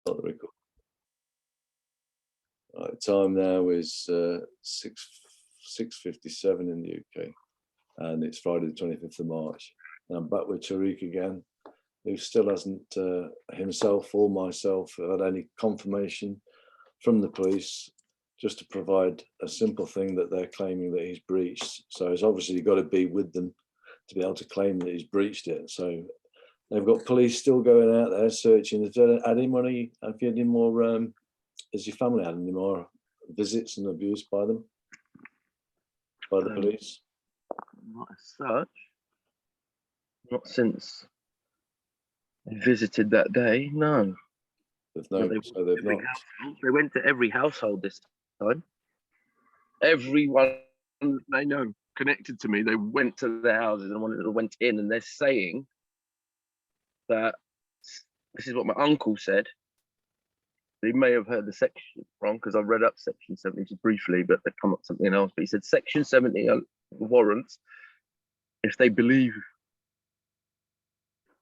Start the record. Right, time now is 6:57 in the UK, and it's Friday the 25th of March. And I'm back with Tariq again, who still hasn't himself or myself had any confirmation from the police, just to provide a simple thing that they're claiming that he's breached. So it's obviously got to be with them to be able to claim that he's breached it. So they've got police still going out there searching. Have you had any money? Have you had any more? Has your family had any more visits and abuse by them, by the police? Not as such. Not since they visited that day. No. They've not. They went to every household this time. Everyone they know connected to me, they went to their houses and went in, and they're saying that this is what my uncle said. He may have heard the section wrong because I read up section 70 just briefly, but they come up something else. But he said section 70 warrants, if they believe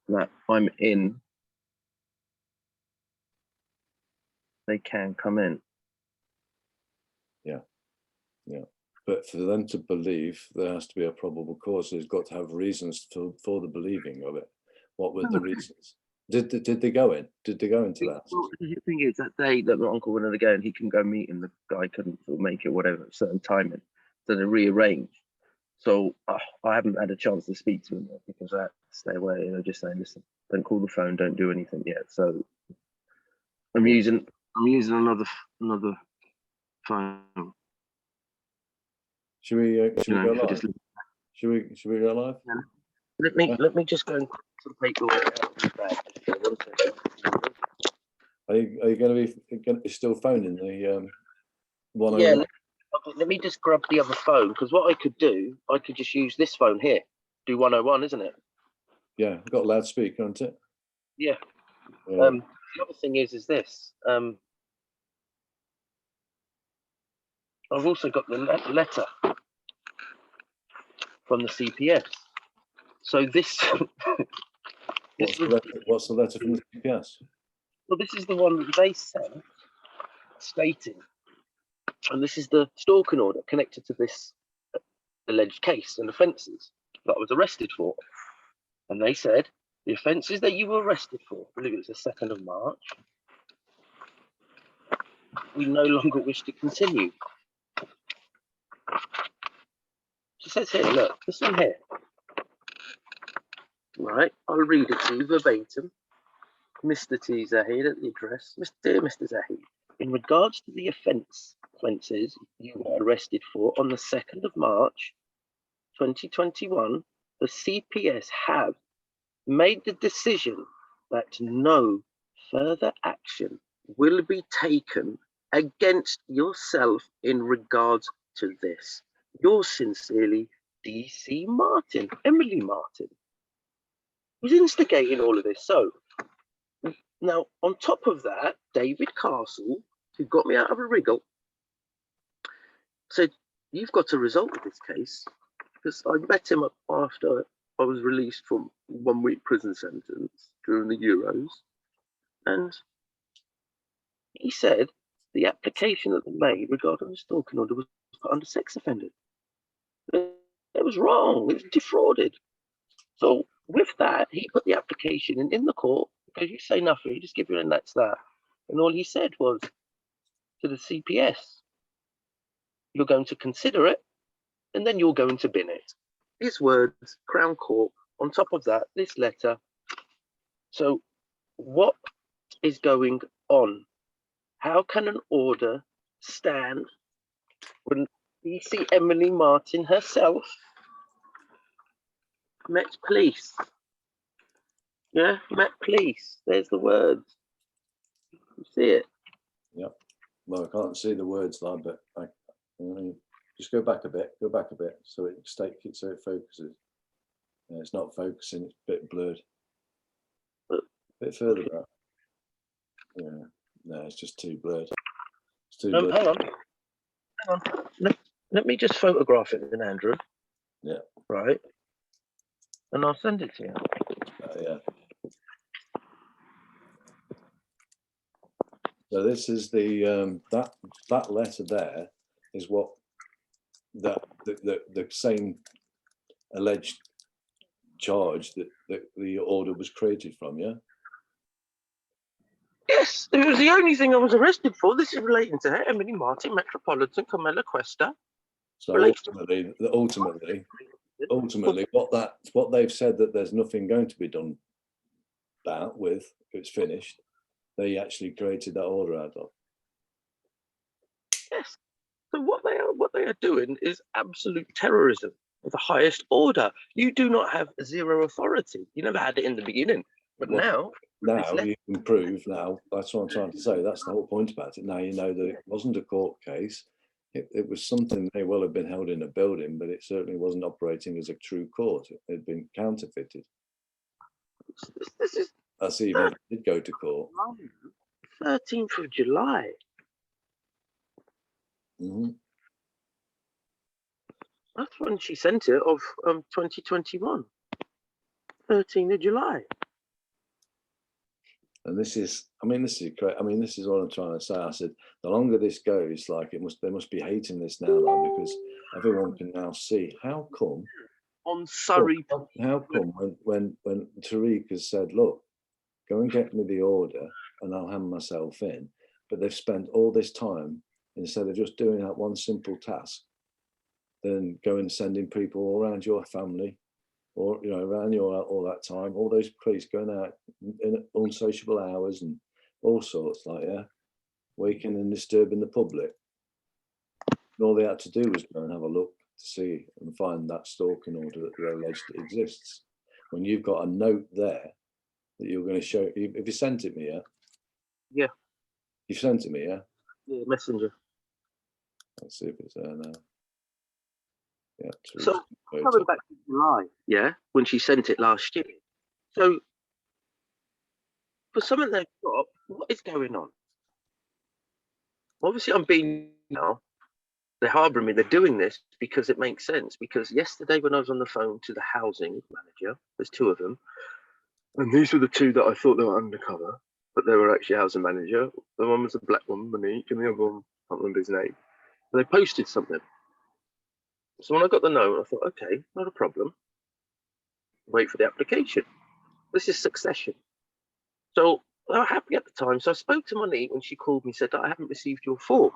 that I'm in, they can come in. Yeah. But for them to believe, there has to be a probable cause. There's got to have reasons for the believing of it. What were the reasons? Did they go in? Did they go into that? Well, the thing is, that day that my uncle wanted to go and he can go meet him, the guy couldn't make it, whatever, certain timing. So they rearranged. So I haven't had a chance to speak to him yet because I had to stay away. And I just saying, listen, don't call the phone, don't do anything yet. So I'm using another phone. Should we go live? Should we go live? Yeah. Let me just go and put some paperwork out of the bag. Are you going to be still phoning the one? Yeah. Let me just grab the other phone, because what I could do, I could just use this phone here. Do 101, isn't it? Yeah, we've got loudspeaker, hasn't it? Yeah. The other thing is this. I've also got the letter from the CPS. So this. What's the letter from the CPS? Well, this is the one that they sent, stating, and this is the stalking order connected to this alleged case and offences that I was arrested for. And they said the offences that you were arrested for, I believe it was the 2nd of March, we no longer wish to continue. She says here, look, this one here. Right, I'll read it to you verbatim. Mr. T. Zahid at the address. Dear Mr. Zahid, in regards to the offences you were arrested for on the 2nd of March 2021, the CPS have made the decision that no further action will be taken against yourself in regards to this. Yours sincerely, DC Martin, Emily Martin, who's instigating all of this. So, now, on top of that, David Castle, who got me out of a wriggle, said, you've got to resolve this case, because I met him after I was released from 1 week prison sentence during the Euros, and he said the application that they made regarding the stalking order was put under sex offenders. It was wrong, it was defrauded. So with that, he put the application in the court, because you say nothing, he just give you, and that's that. And all he said was to the CPS, you're going to consider it, and then you're going to bin it. His words, Crown Court. On top of that, this letter. So what is going on? How can an order stand when DC Emily Martin herself met police? Yeah, met police. There's the words. You see it? Yep. Well, I can't see the words there, but just go back a bit. Go back a bit so it focuses. Yeah, it's not focusing. It's a bit blurred. A bit further back. Yeah. No, it's just too blurred. It's too blurred. Hang on. Let me just photograph it then, Andrew. Yeah. Right. And I'll send it to you. Yeah. So this is the that letter there is what the same alleged charge that the order was created from, yeah? Yes, it was the only thing I was arrested for. This is relating to Emily Martin, Metropolitan, Carmela Cuesta. So ultimately, what they've said that there's nothing going to be done about with, it's finished, they actually created that order out of. Yes. So what they are doing is absolute terrorism of the highest order. You do not have zero authority. You never had it in the beginning, but now you can prove. Now that's what I'm trying to say. That's the whole point about it. Now you know that it wasn't a court case. It was something they will have been held in a building, but it certainly wasn't operating as a true court. It had been counterfeited. This is that's even if it did go to court. 13th of July. Mm-hmm. That's when she sent it of 2021. 13th of July. And this is great. I mean, this is what I'm trying to say. I said, the longer this goes, like they must be hating this now, like, because everyone can now see how come on Surrey. How come when Tariq has said, look, go and get me the order and I'll hand myself in, but they've spent all this time instead of just doing that one simple task, then go and sending people all around your family, or around your all that time, all those police going out in unsociable hours and all sorts, like, yeah, waking and disturbing the public. And all they had to do was go and have a look to see and find that stalking order that they alleged exists. When you've got a note there that you're going to show, if you sent it me, yeah? Yeah. You've sent it me, yeah? Yeah, messenger. Let's see if it's there now. Yeah. So coming back to July, yeah, when she sent it last year. So for something they've got, what is going on? Obviously, I'm being now. They're harbouring me. They're doing this because it makes sense. Because yesterday, when I was on the phone to the housing manager, there's two of them, and these were the two that I thought they were undercover, but they were actually housing manager. The one was a black one, Monique, and the other one, I can't remember his name. But they posted something. So when I got the note, I thought, okay, not a problem. Wait for the application. This is succession. So they were happy at the time. So I spoke to Monique when she called me, said that I haven't received your form.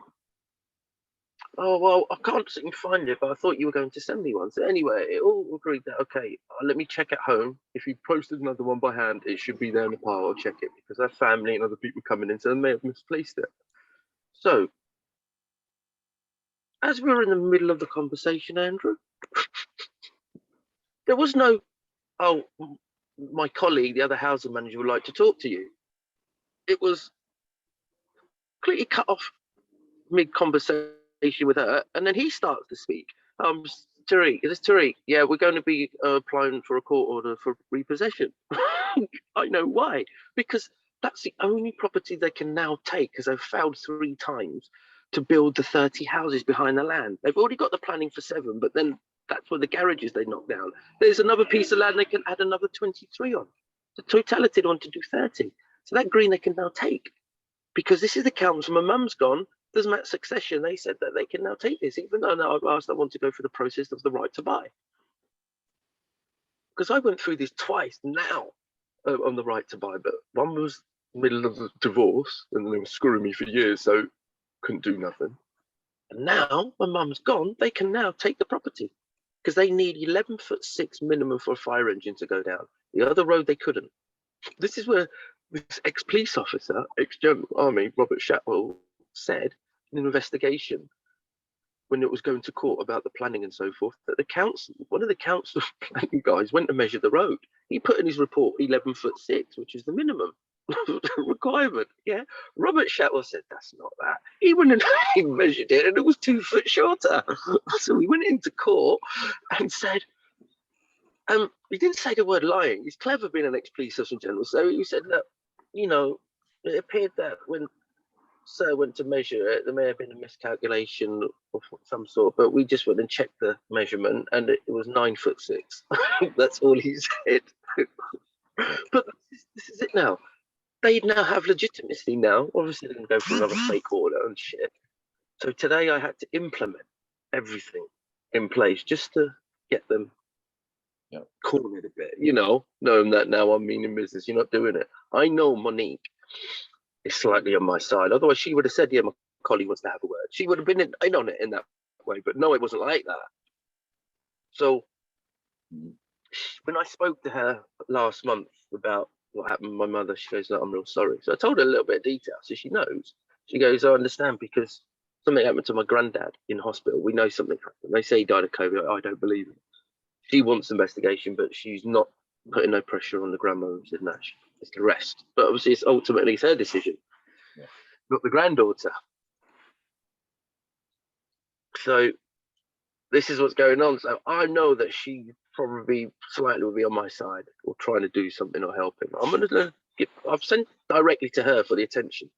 Oh, well, I can't seem to find it, but I thought you were going to send me one. So anyway, it all agreed that, okay, let me check at home. If you posted another one by hand, it should be there in the pile. I'll check it because I have family and other people coming in, so they may have misplaced it. So as we were in the middle of the conversation, Andrew, there was no, oh, my colleague, the other housing manager, would like to talk to you. It was completely cut off mid-conversation with her, and then he starts to speak. Tariq, is this Tariq? Yeah, we're going to be applying for a court order for repossession. I know why. Because that's the only property they can now take, because they've failed 3 times to build the 30 houses behind the land. They've already got the planning for 7, but then that's where the garages they knock down. There's another piece of land they can add another 23 on. The totality they want to do 30. So that green they can now take. Because this is the council, my mum's gone, there's Matt Succession, they said that they can now take this, even though now I've asked, I want to go through the process of the right to buy. Because I went through this twice now on the right to buy, but one was middle of the divorce, and they were screwing me for years, so couldn't do nothing. And now, my mum's gone, they can now take the property, because they need 11'6" minimum for a fire engine to go down. The other road, they couldn't. This is where this ex-police officer, ex-General Army, Robert Shatwell, said in an investigation when it was going to court about the planning and so forth, that the council, one of the council planning guys went to measure the road. He put in his report 11'6", which is the minimum requirement. Yeah, Robert Shatwell said that's not that. He went and he measured it, and it was 2 foot shorter. So we went into court and said, he didn't say the word lying. He's clever being an ex-police officer in general. So he said that, it appeared that when Sir went to measure it, there may have been a miscalculation of some sort, but we just went and checked the measurement, and it was 9'6". That's all he said. But this is it now. they now have legitimacy now. Obviously, they're going to go for another fake order and shit. So today I had to implement everything in place just to get them cornered a bit, knowing that now I'm meaning business. You're not doing it. I know Monique is slightly on my side. Otherwise, she would have said, yeah, my colleague wants to have a word. She would have been in on it in that way. But no, it wasn't like that. So when I spoke to her last month about what happened with my mother, she goes, I'm real sorry. So I told her a little bit of detail. So she knows. She goes, I understand because something happened to my granddad in hospital. We know something happened. They say he died of COVID. I don't believe it. She wants investigation, but she's not putting no pressure on the grandmother. She said, no, it's the rest. But obviously, it's ultimately her decision, not the granddaughter. So this is what's going on. So I know that she probably slightly will be on my side or trying to do something or helping. I've sent directly to her for the attention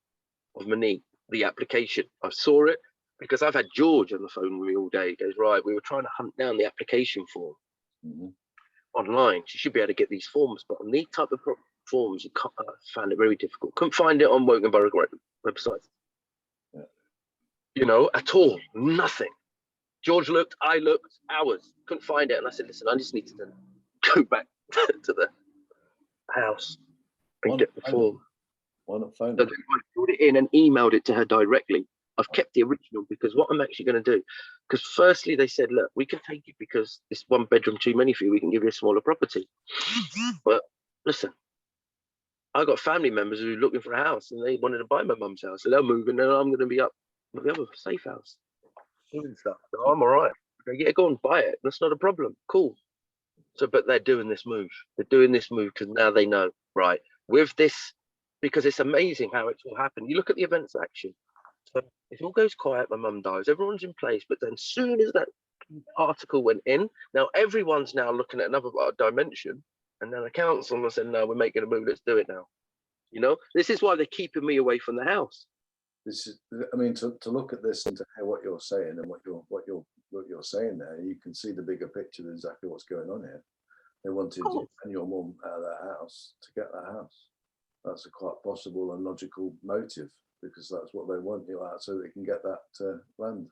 of Monique, the application. I saw it because I've had George on the phone with me all day. He goes, right, we were trying to hunt down the application form online. She should be able to get these forms, but on these type of forms, I found it very difficult. Couldn't find it on Woking Borough website. At all. Nothing. George looked, I looked, hours, couldn't find it. And I said, listen, I just need to go back to the house and get the form. Why not phone? So I put it in and emailed it to her directly. I've kept the original because what I'm actually going to do, because firstly they said, look, we can take it because it's 1 bedroom too many for you. We can give you a smaller property. But listen, I got family members who are looking for a house and they wanted to buy my mum's house. So they're moving and I'm going to be up at the other safe house. And stuff. So I'm all right. Yeah, go and buy it. That's not a problem. Cool. So, but they're doing this move. They're doing this move because now they know, right, with this, because it's amazing how it's all happened. You look at the events action. So it all goes quiet, my mum dies, everyone's in place. But then soon as that article went in, now everyone's now looking at another dimension. And then the council said, no, we're making a move. Let's do it now. This is why they're keeping me away from the house. This is, I mean, to look at this and to hear what you're saying and what you're saying there, you can see the bigger picture of exactly what's going on here. They wanted you and your mum out of that house to get that house. That's a quite possible and logical motive because that's what they want you out so they can get that land.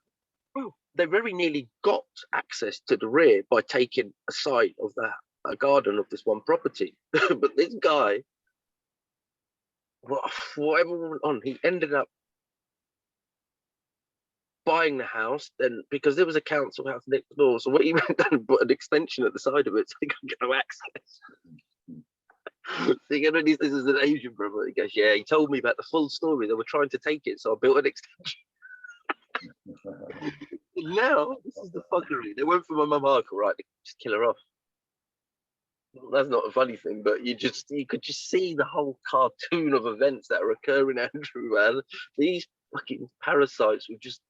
Well, they very nearly got access to the rear by taking a side of a garden of this one property. But this guy, whatever went on, he ended up buying the house then because there was a council house next door. So what he went down and put an extension at the side of it so he could get no access. So this is an Asian brother. He goes, yeah, he told me about the full story. They were trying to take it, so I built an extension. Now, this is the fuckery. They went for my mum hardcore, right? They just kill her off. That's not a funny thing, but you could just see the whole cartoon of events that are occurring, Andrew, man. These fucking parasites were just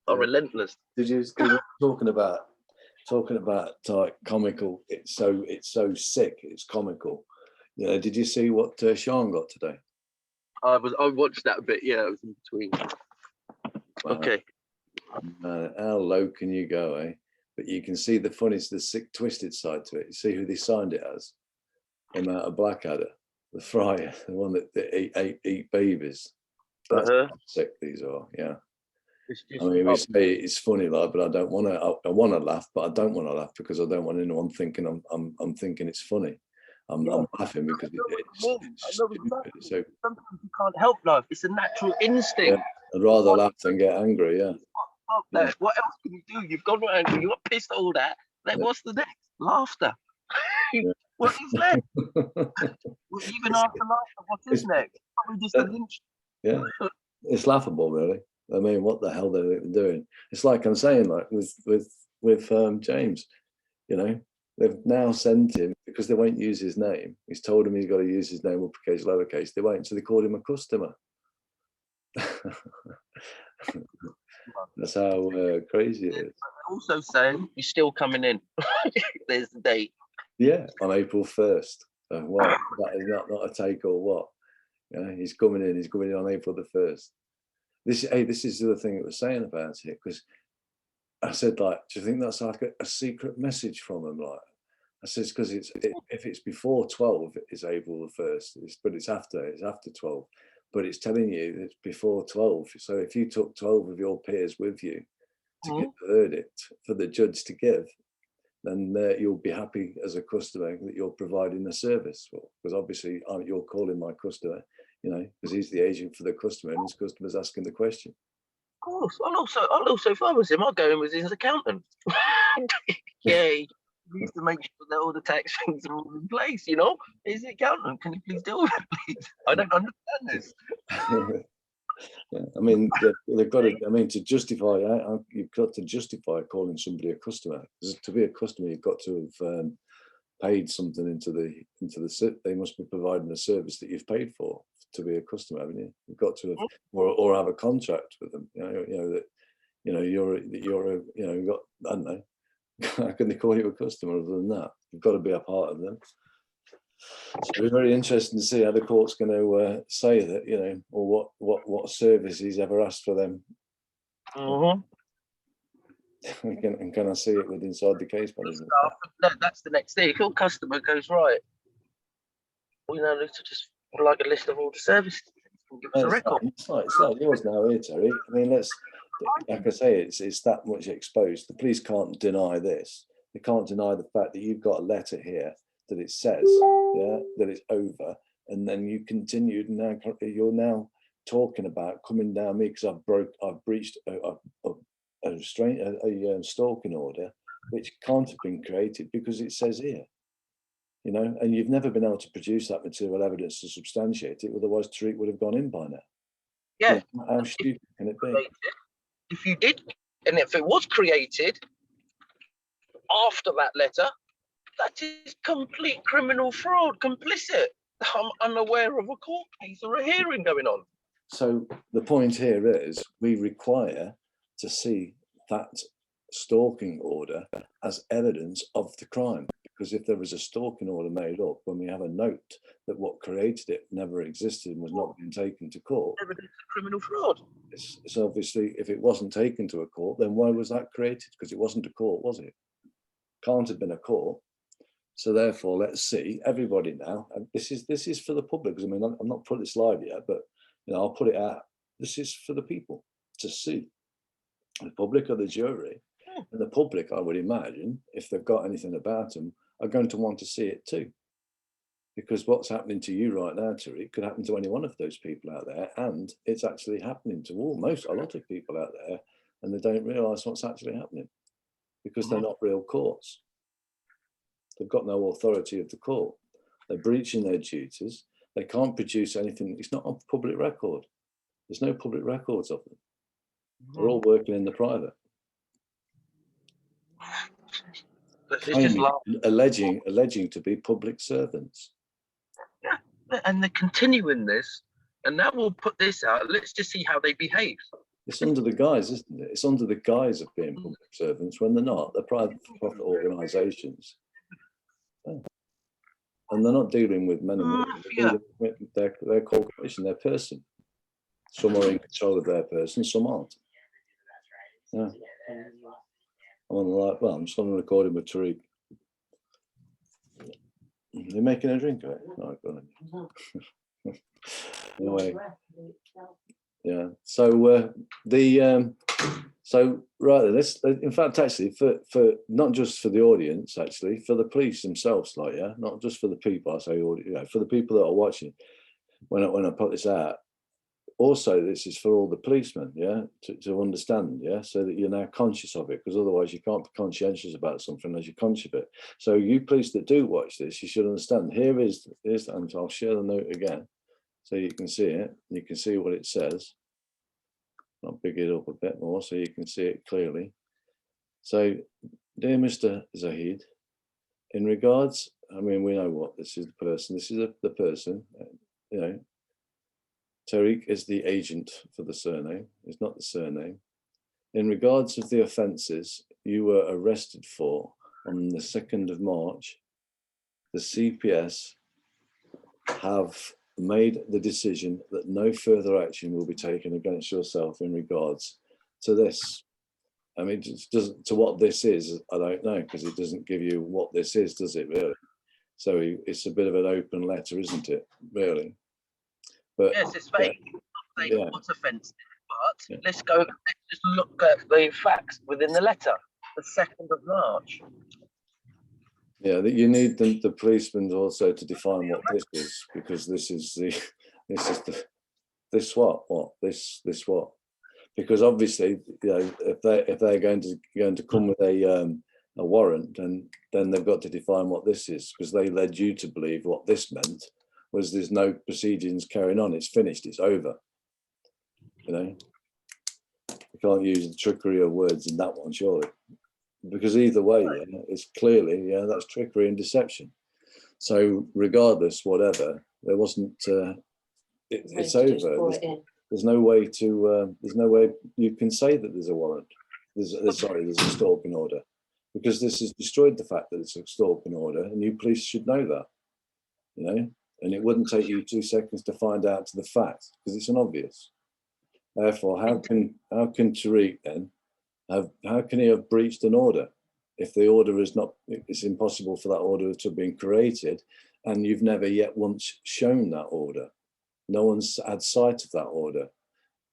are relentless. Did you talking about like comical? It's so sick. It's comical. Did you see what Sean got today? I watched that a bit. Yeah, it was in between. Wow. Okay. How low can you go, eh? But you can see the funniest, the sick, twisted side to it. You see who they signed it as? Came out of Blackadder, the fryer, the one that eat babies. That's how sick these are. Yeah. I mean, we say it's funny, like, but I don't want to. I want to laugh, but I don't want to laugh because I don't want anyone thinking I'm thinking it's funny. I'm laughing because it's stupid. So sometimes you can't help laugh. It's a natural instinct. Yeah, I'd rather laugh than get angry. Yeah. What else can you do? You've gone angry. You got pissed. All that. Then what's the next? Laughter. What is next? Even after laughter, what is next? Probably just a lynch. Yeah, it's laughable, really. I mean, what the hell they're doing? It's like I'm saying, like with James, they've now sent him because they won't use his name. He's told him he's got to use his name uppercase, lowercase. They won't, so they called him a customer. That's how crazy it is. Also saying he's still coming in. There's the date. Yeah, on April 1st. What? That is not a take or what? He's coming in. He's coming in on April the 1st. This is the other thing that was saying about it, because I said, like, do you think that's like a secret message from him? Like, I says, because if it's before 12, it's April the 1st, but it's after 12. But it's telling you it's before 12. So if you took 12 of your peers with you to get the verdict for the judge to give, then you'll be happy as a customer that you're providing a service for. Because obviously you're calling my customer, you know, because he's the agent for the customer and his customer's asking the question. Of course. I'll also, if I was him, I'd go in with his accountant. Yeah, he needs to make sure that all the tax things are all in place, you know? He's the accountant. Can you please deal with it, please? I don't understand this. Yeah, I mean, they've got to. I mean, to justify, you've got to justify calling somebody a customer. To be a customer, you've got to have paid something into the. They must be providing a service that you've paid for to be a customer, haven't you? You've got to have, or have a contract with them. You know that, you know you're a, you know, you've got, I don't know. How can they call you a customer other than that? You've got to be a part of them. So it'll be very interesting to see how the court's going to say that, you know, or what service he's ever asked for them. And can I see it with inside the case management? No, that's the next thing. If your customer goes, right, we now need to just like a list of all the services. Give us a record. It's like yours now here, Terry. I mean, like I say, it's that much exposed. The police can't deny this. They can't deny the fact that you've got a letter here that it says, yeah, that it's over, and then you continued, and now you're now talking about coming down me because I've breached a stalking order, which can't have been created because it says here, you know, and you've never been able to produce that material evidence to substantiate it. Otherwise, Tariq would have gone in by now. Yeah. You know, how stupid can it be? If you did, and if it was created after that letter, that is complete criminal fraud, complicit. I'm unaware of a court case or a hearing going on. So the point here is we require to see that stalking order as evidence of the crime, because if there was a stalking order made up when we have a note that what created it never existed and was not being taken to court, Evidence of criminal fraud. It's obviously, if it wasn't taken to a court, then why was that created? Because it wasn't a court, was it? Can't have been a court. So therefore, let's see, everybody now, and this is for the public, because I mean, I'm not put this live yet, but you know, I'll put it out. This is for the people to see. The public or the jury, and the public, I would imagine, if they've got anything about them, are going to want to see it too. Because what's happening to you right now, Tariq, could happen to any one of those people out there, and it's actually happening to a lot of people out there, and they don't realise what's actually happening because they're not real courts. They've got no authority of the court. They're breaching their duties. They can't produce anything. It's not on public record. There's no public records of them. They're all working in the private. Alleging to be public servants. Yeah, and they're continuing this, and now we'll put this out. Let's just see how they behave. It's under the guise, isn't it? It's under the guise of being public servants when they're not. They're private profit organisations. Yeah. And they're not dealing with men and women. They're dealing with their corporation, their person. Some are in control of their person, some aren't. Yeah. I'm just on a recording with Tariq. You're making a drink of it? No, go on. Anyway. Yeah. So so right, let's in fact actually for not just for the audience, actually for the police themselves, like, yeah, not just for the people, I say audience, you know, for the people that are watching when I put this out. Also, this is for all the policemen, yeah, to understand, yeah, so that you're now conscious of it, because otherwise you can't be conscientious about something unless you're conscious of it. So you police that do watch this, you should understand. Here's and I'll share the note again, so you can see it. You can see what it says. I'll pick it up a bit more so you can see it clearly. So, dear Mr. Zahid, in regards, I mean, we know what this is. The person. This is the person. You know. Tariq is the agent for the surname, it's not the surname. In regards of the offences you were arrested for on the 2nd of March, the CPS have made the decision that no further action will be taken against yourself in regards to this. I mean, it doesn't, to what this is, I don't know, because it doesn't give you what this is, does it really? So it's a bit of an open letter, isn't it, really? But yes, it's fake. yeah. What's offensive? But let's just look at the facts within the letter. The 2nd of March. Yeah, that you need the policeman also to define what this is, because this what? Because obviously, you know, if they're going to come with a warrant, then they've got to define what this is, because they led you to believe what this meant was there's no proceedings carrying on. It's finished. It's over. You know, you can't use the trickery of words in that one, surely. Because either way, yeah, it's clearly, that's trickery and deception. So regardless, whatever, there wasn't. It's over. There's no way to. There's no way you can say that there's a warrant. There's a stalking order, because this has destroyed the fact that it's a stalking order, and you police should know that. You know, and it wouldn't take you 2 seconds to find out to the fact, because it's an obvious. Therefore, how can Tariq then? How can he have breached an order if the order is not? It's impossible for that order to have been created, and you've never yet once shown that order. No one's had sight of that order,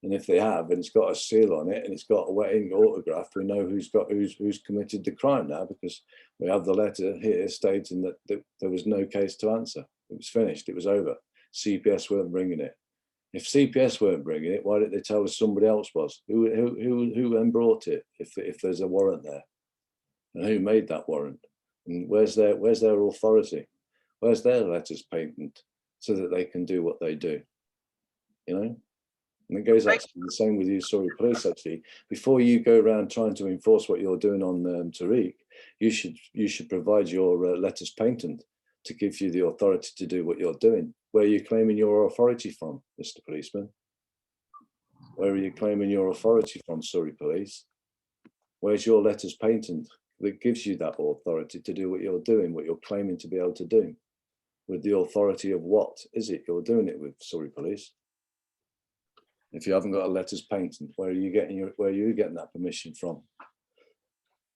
and if they have, and it's got a seal on it, and it's got a wet ink autograph, we know who's committed the crime now, because we have the letter here stating that there was no case to answer. It was finished. It was over. CPS weren't bringing it. If CPS weren't bringing it, why didn't they tell us somebody else was? Who then brought it? If there's a warrant there, and who made that warrant? And where's their authority? Where's their letters patent so that they can do what they do? You know, and it goes actually the same with you, Surrey Police. Actually, before you go around trying to enforce what you're doing on Tariq, you should provide your letters patent to give you the authority to do what you're doing. Where are you claiming your authority from, Mr. Policeman? Where are you claiming your authority from, Surrey Police? Where's your letters patent that gives you that authority to do what you're doing, what you're claiming to be able to do? With the authority of what is it you're doing it with, Surrey Police? If you haven't got a letters patent, where are you getting that permission from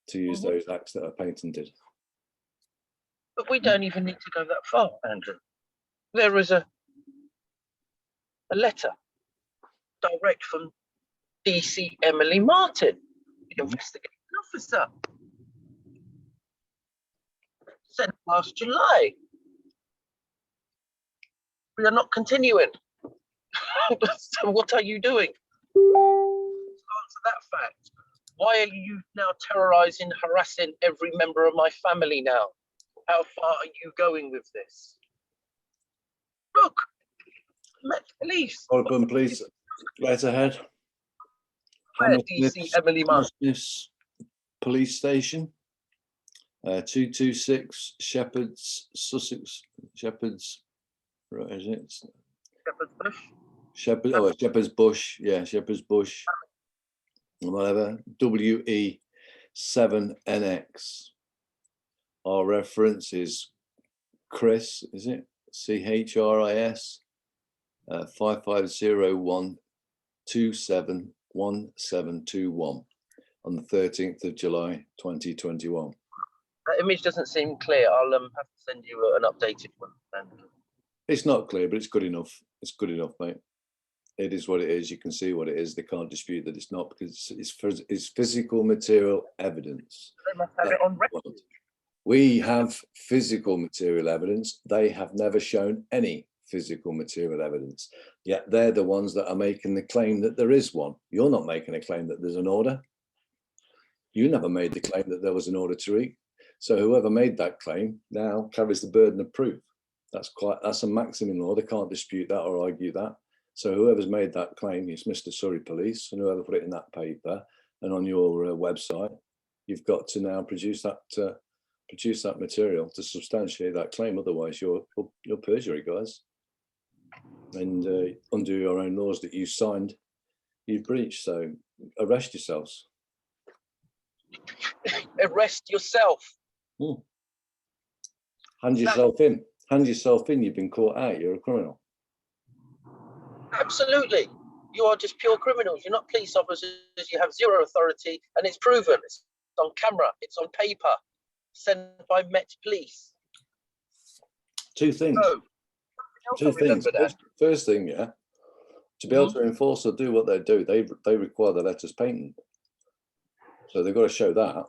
to use those acts that are patented? But we don't even need to go that far, Andrew. There is a letter direct from DC Emily Martin, the investigating officer, sent last July. We are not continuing. So what are you doing? Answer that fact. Why are you now terrorizing, harassing every member of my family now? How far are you going with this? Look, Met Police. Open, please. Letterhead. Where DC Emily Martin? Police Station. 226 Shepherds, Sussex. Shepherds. Right, is it? Shepherd's Bush. Shepherd's Bush. Yeah, Shepherd's Bush. Whatever. WE7NX. Our reference is Chris, is it? CHRIS 5501271721 on the 13th of July 2021. That image doesn't seem clear. I'll have to send you an updated one. It's not clear, but it's good enough. It's good enough, mate. It is what it is. You can see what it is. They can't dispute that it's not, because it's physical material evidence. They must have it on record. We have physical material evidence. They have never shown any physical material evidence. Yet they're the ones that are making the claim that there is one. You're not making a claim that there's an order. You never made the claim that there was an order, Tariq. So whoever made that claim now carries the burden of proof. That's a maximum law. They can't dispute that or argue that. So whoever's made that claim is Mr. Surrey Police, and whoever put it in that paper and on your website, you've got to now produce that material to substantiate that claim. Otherwise, you're perjury, guys. And under your own laws that you signed, you breached. So arrest yourselves. Arrest yourself. Hand yourself in. Hand yourself in. You've been caught out. You're a criminal. Absolutely. you are just pure criminals. You're not police officers. You have zero authority, and it's proven. It's on camera. It's on paper. Sent by Met Police. Two things. So, Two things. First thing, yeah, to be able to enforce or do what they do, they require the letters patent. So they've got to show that.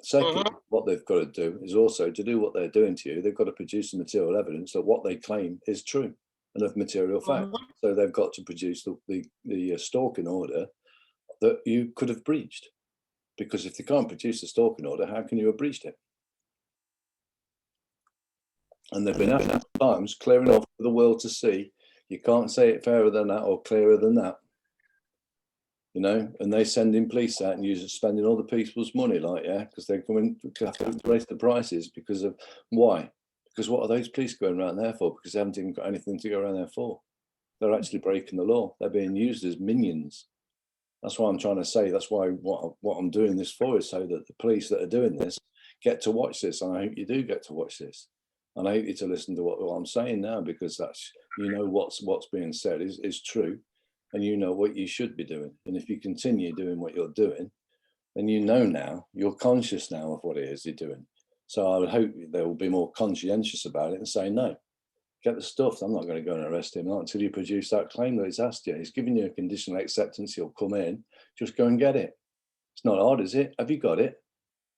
Second, what they've got to do is also to do what they're doing to you, they've got to produce the material evidence that what they claim is true and of material fact. So they've got to produce the stalking order that you could have breached. Because if they can't produce the stalking order, how can you have breached it? And they've been asked times clear enough for the world to see. You can't say it fairer than that or clearer than that. You know, and they send in police out and use spending all the people's money, like, yeah, because they're coming to have to raise the prices because of why? Because what are those police going around there for? Because they haven't even got anything to go around there for. They're actually breaking the law. They're being used as minions. That's why I'm trying to say. That's why what I'm doing this for is so that the police that are doing this get to watch this, and I hope you do get to watch this. And I hope you to listen to what I'm saying now, because that's, you know, what's being said is true. And you know what you should be doing. And if you continue doing what you're doing, then you know now, you're conscious now of what it is you're doing. So I would hope they will be more conscientious about it and say, no, get the stuff. I'm not going to go and arrest him, not until you produce that claim that he's asked you. He's giving you a conditional acceptance. He'll come in. Just go and get it. It's not hard, is it? Have you got it?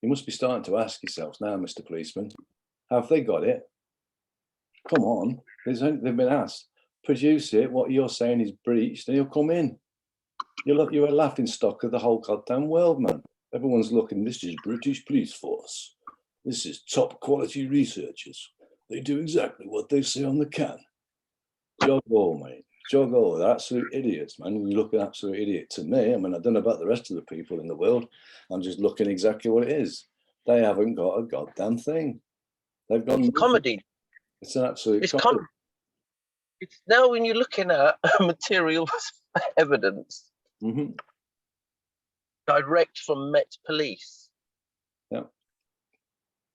You must be starting to ask yourselves now, Mr. Policeman, have they got it? Come on. They've been asked. Produce it, what you're saying is breached, and you'll come in. You're a laughing stock of the whole goddamn world, man. Everyone's looking, this is British police force. This is top quality researchers. They do exactly what they say on the can. Jog all, mate. Jog all. They're absolute idiots, man. You look an absolute idiot to me. I mean, I don't know about the rest of the people in the world. I'm just looking exactly what it is. They haven't got a goddamn thing. They've gone. It's comedy. It's an absolute comedy. It's now when you're looking at material evidence direct from Met Police. Yeah.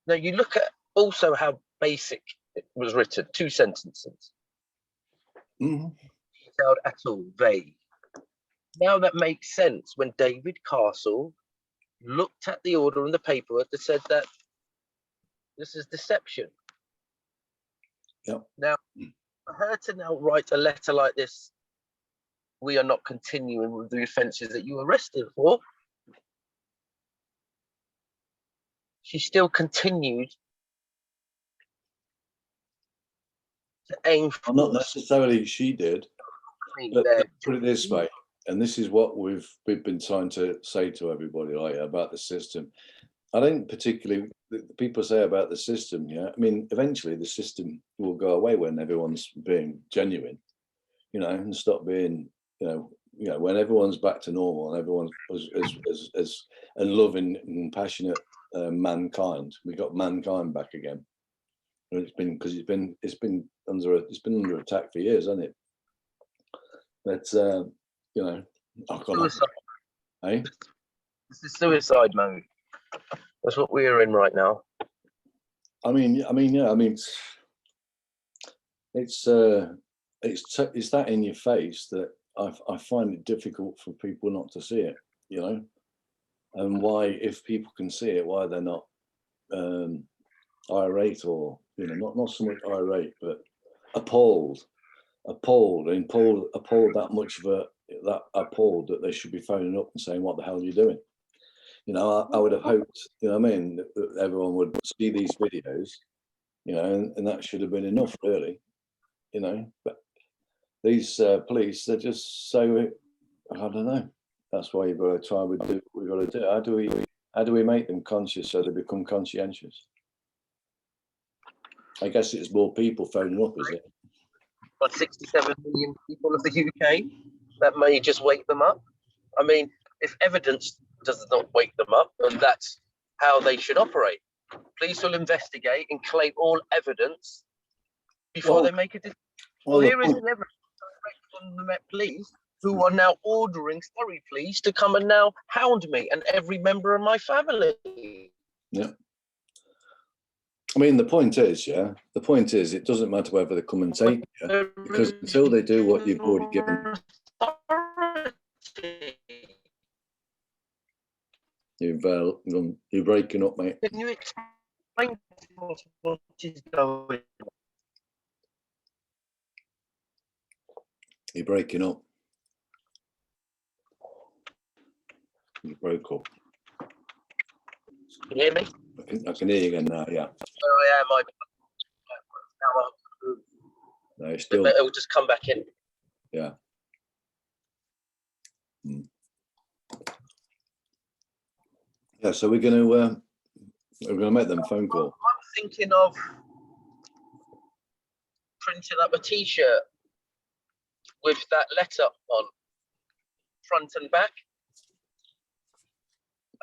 Now you look at also how basic it was written, 2 sentences. Detailed at all, vague. Now that makes sense when David Castle looked at the order and the paperwork that said that this is deception. Yeah. Now, for her to now write a letter like this, we are not continuing with the offences that you arrested for. She still continued to aim for. Well, not necessarily she did. But put it this way, and this is what we've been trying to say to everybody, like, about the system. I don't particularly, people say about the system, yeah. I mean, eventually the system will go away when everyone's being genuine, you know, and stop being, you know, when everyone's back to normal and everyone's as and loving and passionate mankind. We got mankind back again. And it's been because it's been under attack for years, hasn't it? But you know, suicide. Hey? This is suicide mode. That's what we're in right now. I mean, it's that in your face that I find it difficult for people not to see it, you know. And why, if people can see it, why they're not irate, or, you know, not so much irate, but appalled that much of appalled that they should be phoning up and saying, what the hell are you doing? You know, I would have hoped, you know what I mean, that everyone would see these videos, you know, and that should have been enough, really, you know. But these police, they're just so, I don't know. That's why you've got to try with what we've got to do. How do we make them conscious so they become conscientious? I guess it's more people phoning up, is it? But 67 million people of the UK, that may just wake them up. I mean, if evidence does not wake them up, then that's how they should operate. Police will investigate and collate all evidence before they make a decision. Well, here is an evidence direct from the Met Police, who are now ordering Surrey Police to come and now hound me and every member of my family. Yeah. I mean, the point is, it doesn't matter whether they come and take you, because until they do what you've already given. You're breaking up, mate. Can you explain what is going on? You're breaking up. You broke up. Can you hear me? I can hear you again now. Yeah. Where I am, No, it's still. it'll just come back in. Yeah. Yeah. So we're going to make them phone call. I'm thinking of printing up a T-shirt with that letter on front and back.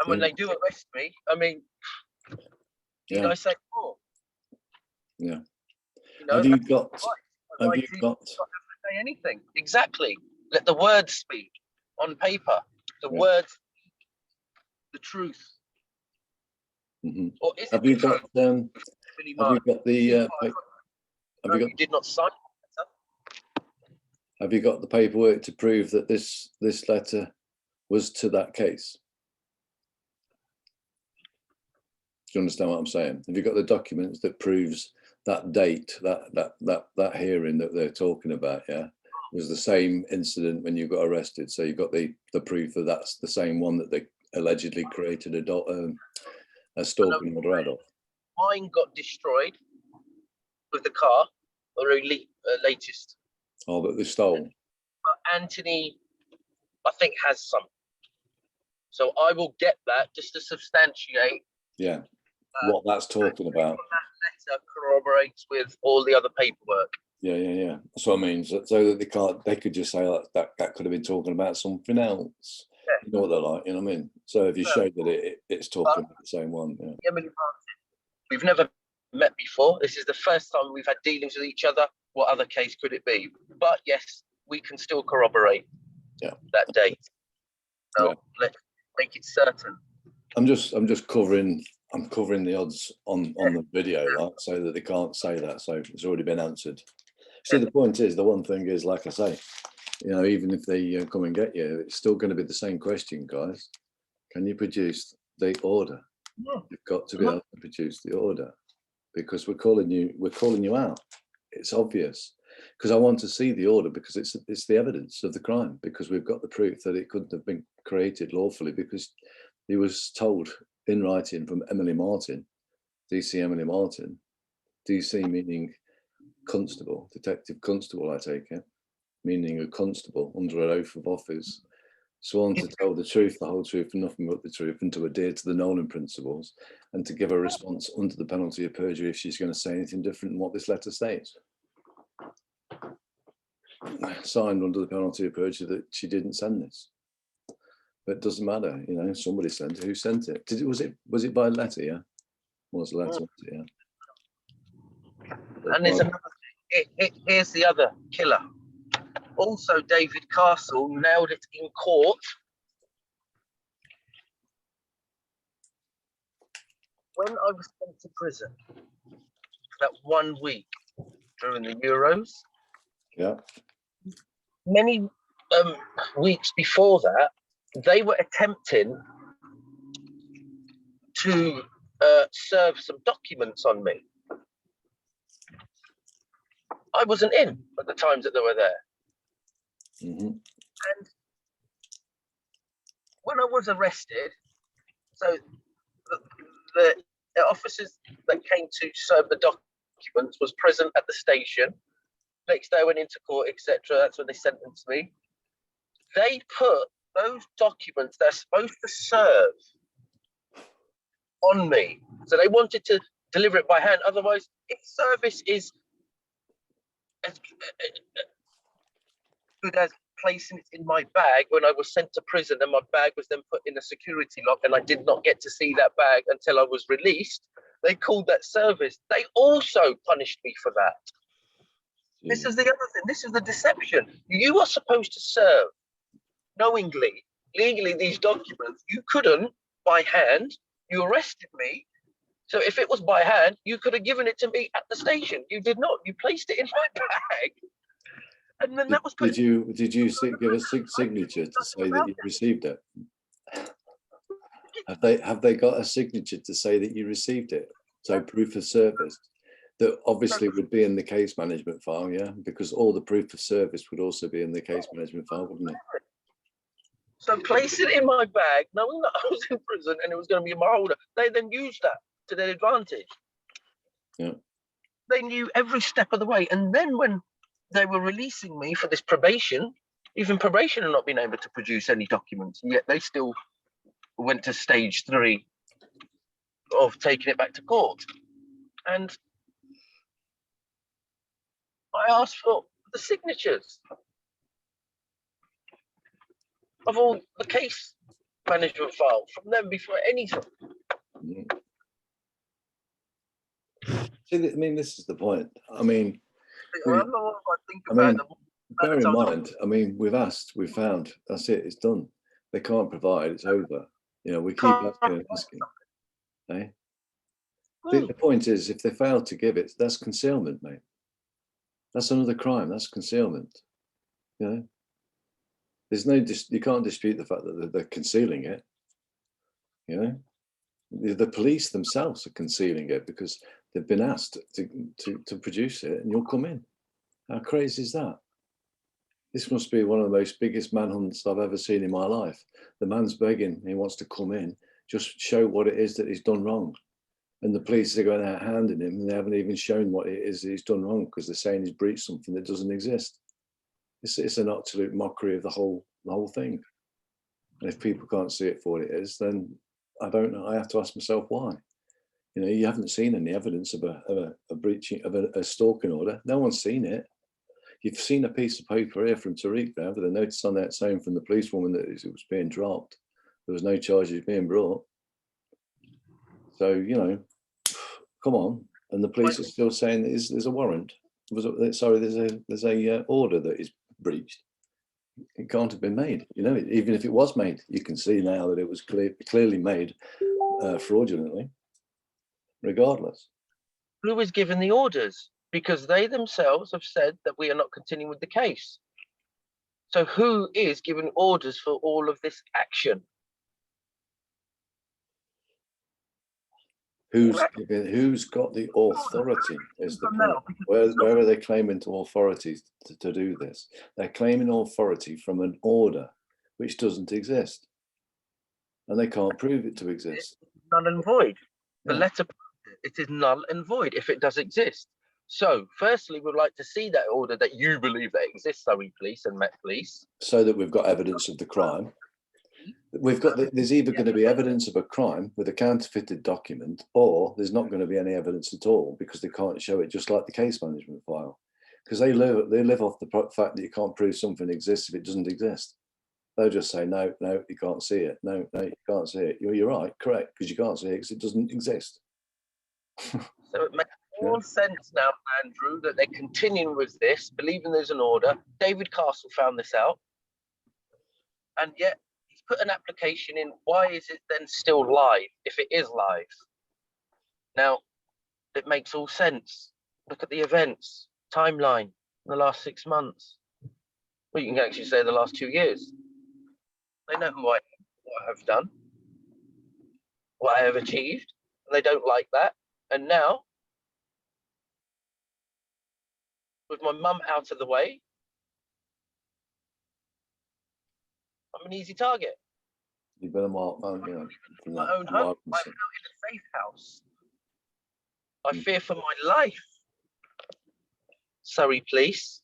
And when they do arrest me, I mean, Yeah. I say more. Yeah. You know, Have you got? Say anything? Exactly. Let the words speak on paper. The words, the truth. Mm-hmm. Or is Have it you got? Have you got the? You did not sign the letter. Have you got the paperwork to prove that this letter was to that case? Do you understand what I'm saying? Have you got the documents that proves that date, that hearing that they're talking about? Yeah, was the same incident when you got arrested. So you've got the proof that that's the same one that they allegedly created a stalking order out of. Mine got destroyed with the car, or latest. Oh, that they stole. But Anthony, I think, has some. So I will get that just to substantiate. Yeah. What that's talking about. That letter corroborates with all the other paperwork. Yeah. That's what I mean. So that they could just say that could have been talking about something else. Yeah. You know what they're like, you know what I mean? So if you show that it's talking about the same one. Yeah. Emily Martin, we've never met before. This is the first time we've had dealings with each other. What other case could it be? But yes, we can still corroborate that date. So let's make it certain. I'm covering the odds on the video, like, so that they can't say that. So it's already been answered. See, the point is, the one thing is, like I say, you know, even if they come and get you, it's still going to be the same question, guys. Can you produce the order? You've got to be able to produce the order, because we're calling you out. It's obvious, because I want to see the order, because it's the evidence of the crime, because we've got the proof that it couldn't have been created lawfully, because he was told in writing from Emily Martin, DC Emily Martin, DC meaning constable, detective constable, I take it, meaning a constable under an oath of office, sworn to tell the truth, the whole truth, and nothing but the truth, and to adhere to the Nolan principles, and to give a response under the penalty of perjury if she's going to say anything different than what this letter states. Signed under the penalty of perjury that she didn't send this. But it doesn't matter, you know, somebody sent it. Who sent it? Was it by letter, yeah? Was a letter, yeah. And there's another thing. Here's the other killer. Also, David Castle nailed it in court when I was sent to prison for that 1 week during the Euros. Yeah. Many weeks before that, they were attempting to serve some documents on me. I wasn't in at the times that they were there. Mm-hmm. And when I was arrested, so the officers that came to serve the documents was present at the station. Next day I went into court, etc. That's when they sentenced me. They put those documents they're supposed to serve on me. So they wanted to deliver it by hand. Otherwise, if service is as good as placing it in my bag when I was sent to prison, and my bag was then put in a security lock, and I did not get to see that bag until I was released, they called that service. They also punished me for that. Yeah. This is the other thing. This is the deception. You are supposed to serve knowingly, legally, these documents. You couldn't by hand. You arrested me. So if it was by hand, you could have given it to me at the station. You did not. You placed it in my bag. And then that was put. Did you give a signature to say that you received it? Have they got a signature to say that you received it? So proof of service that obviously would be in the case management file, yeah, because all the proof of service would also be in the case management file, wouldn't it? So place it in my bag, knowing that I was in prison and it was going to be in my holder. They then used that to their advantage. Yeah. They knew every step of the way. And then when they were releasing me for this probation, even probation had not been able to produce any documents, and yet they still went to stage 3 of taking it back to court. And I asked for the signatures of all the case management file from them before anything. Yeah. See, I mean, this is the point. I mean, bear in mind, I mean, we've asked, we've found, that's it, it's done. They can't provide, it's over. You know, we keep asking and asking. Eh? The point is, if they fail to give it, that's concealment, mate. That's another crime, that's concealment. You know? There's no, you can't dispute the fact that they're concealing it. You know? The police themselves are concealing it because they've been asked to produce it, and you'll come in. How crazy is that? This must be one of the most biggest manhunts I've ever seen in my life. The man's begging, he wants to come in, just show what it is that he's done wrong. And the police are going out handing him, and they haven't even shown what it is that he's done wrong because they're saying he's breached something that doesn't exist. It's an absolute mockery of the whole thing. And if people can't see it for what it is, then I don't know. I have to ask myself why. You know, you haven't seen any evidence of a breaching of a stalking order. No one's seen it. You've seen a piece of paper here from Tariq there with a notice on that saying from the policewoman that it was being dropped. There was no charges being brought. So, you know, come on. And the police are still saying there's a warrant. Sorry, there's a order that is breached. It can't have been made. You know, even if it was made, you can see now that it was clearly made fraudulently, regardless. Who was given the orders? Because they themselves have said that we are not continuing with the case. So who is giving orders for all of this action? Who's got the authority is the point. Where are they claiming to authorities to do this? They're claiming authority from an order which doesn't exist. And they can't prove it to exist. Null and void. The letter, it is null and void if it does exist. So firstly, we'd like to see that order that you believe that exists, Surrey Police and Met Police. So that we've got evidence of the crime. There's either going to be evidence of a crime with a counterfeited document, or there's not going to be any evidence at all because they can't show it, just like the case management file. Because they live off the fact that you can't prove something exists if it doesn't exist. They'll just say, no, you can't see it. No, you can't see it. You're right, correct, because you can't see it because it doesn't exist. So it makes all sense now, Andrew, that they're continuing with this, believing there's an order. David Castle found this out. And yet he's put an application in. Why is it then still live if it is live? Now, it makes all sense. Look at the events, timeline in the last 6 months. Well, you can actually say the last 2 years. They know what I have done, what I have achieved, and they don't like that. And now, with my mum out of the way, I'm an easy target. You've been a mark, you know, from My that. own home. I'm out in a safe house. I fear for my life. Surrey Police,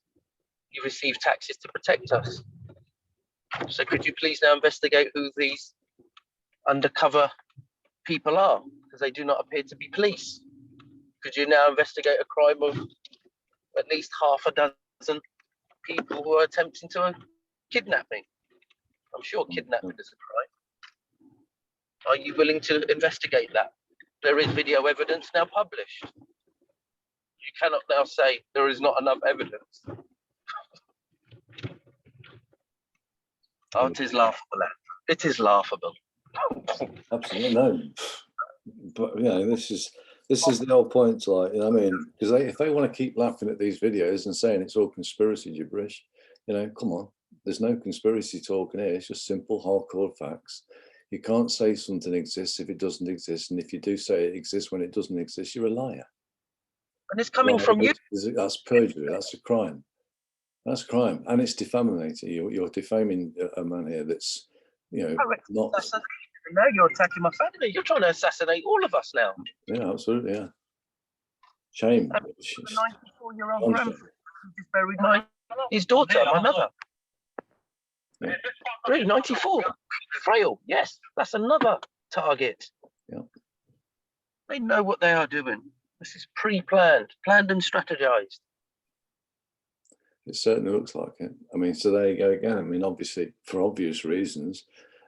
you receive taxes to protect us. So could you please now investigate who these undercover people are? Because they do not appear to be police. Could you now investigate a crime of at least half a dozen people who are attempting to kidnap me? I'm sure kidnapping is a crime. Are you willing to investigate that? There is video evidence now published. You cannot now say there is not enough evidence. Oh, it is laughable. It is laughable. Absolutely, no. But you know, this is this is the whole point, like, you know what I mean? Because if they want to keep laughing at these videos and saying it's all conspiracy gibberish, you know, come on, there's no conspiracy talking here. It's just simple, hardcore facts. You can't say something exists if it doesn't exist, and if you do say it exists when it doesn't exist, you're a liar. And it's coming from you. That's perjury. That's a crime. That's a crime, and it's defamatory. You're defaming a man here that's, you know, not. Now you're attacking my family. You're trying to assassinate all of us now. Yeah, absolutely. Yeah. Shame. A 94-year-old grandfather just buried his daughter, my mother. Yeah. Really, 94. Frail. Yes, that's another target. Yeah. They know what they are doing. This is pre-planned, planned and strategized. It certainly looks like it. I mean, so there you go again. I mean, obviously, for obvious reasons,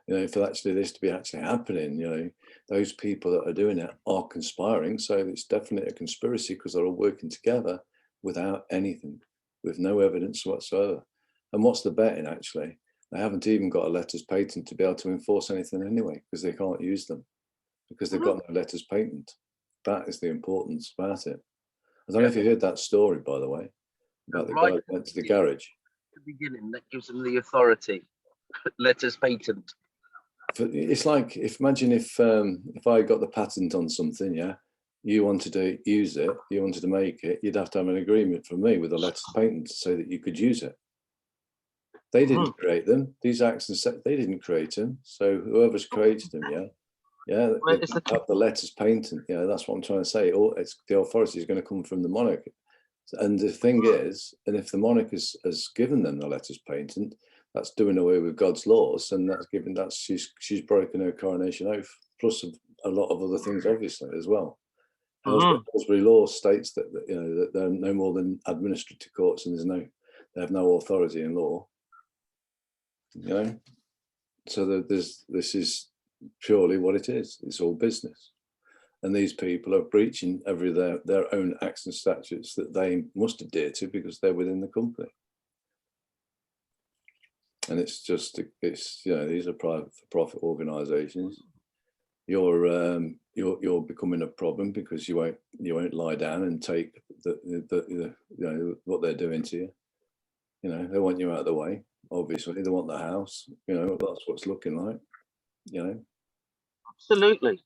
you know, for actually this to be actually happening, you know, those people that are doing it are conspiring. So it's definitely a conspiracy because they're all working together without anything, with no evidence whatsoever. And what's the betting, actually? They haven't even got a letters patent to be able to enforce anything anyway, because they can't use them, because they've got no letters patent. That is the importance about it. I don't know if you heard that story, by the way, about the guy who went to the garage. The beginning, that gives them the authority. Letters patent. It's like, imagine if I got the patent on something, yeah, you wanted to use it, you wanted to make it, you'd have to have an agreement from me with a letters patent to say that you could use it. They didn't create them. These acts, they didn't create them. So whoever's created them, yeah, they have the letters patent. Yeah, that's what I'm trying to say. It's the authority is going to come from the monarch. And the thing is, and if the monarch has given them the letters patent, that's doing away with God's laws, and she's broken her coronation oath, plus a lot of other things, obviously, as well. Aylesbury law states that, you know, that they're no more than administrative courts, and they have no authority in law. You know, so that this is purely what it is. It's all business, and these people are breaching their own acts and statutes that they must adhere to because they're within the company. And it's you know, these are private for profit organisations. You're becoming a problem because you won't lie down and take the you know what they're doing to you. You know, they want you out of the way. Obviously, they want the house. You know, that's what's looking like. You know, absolutely.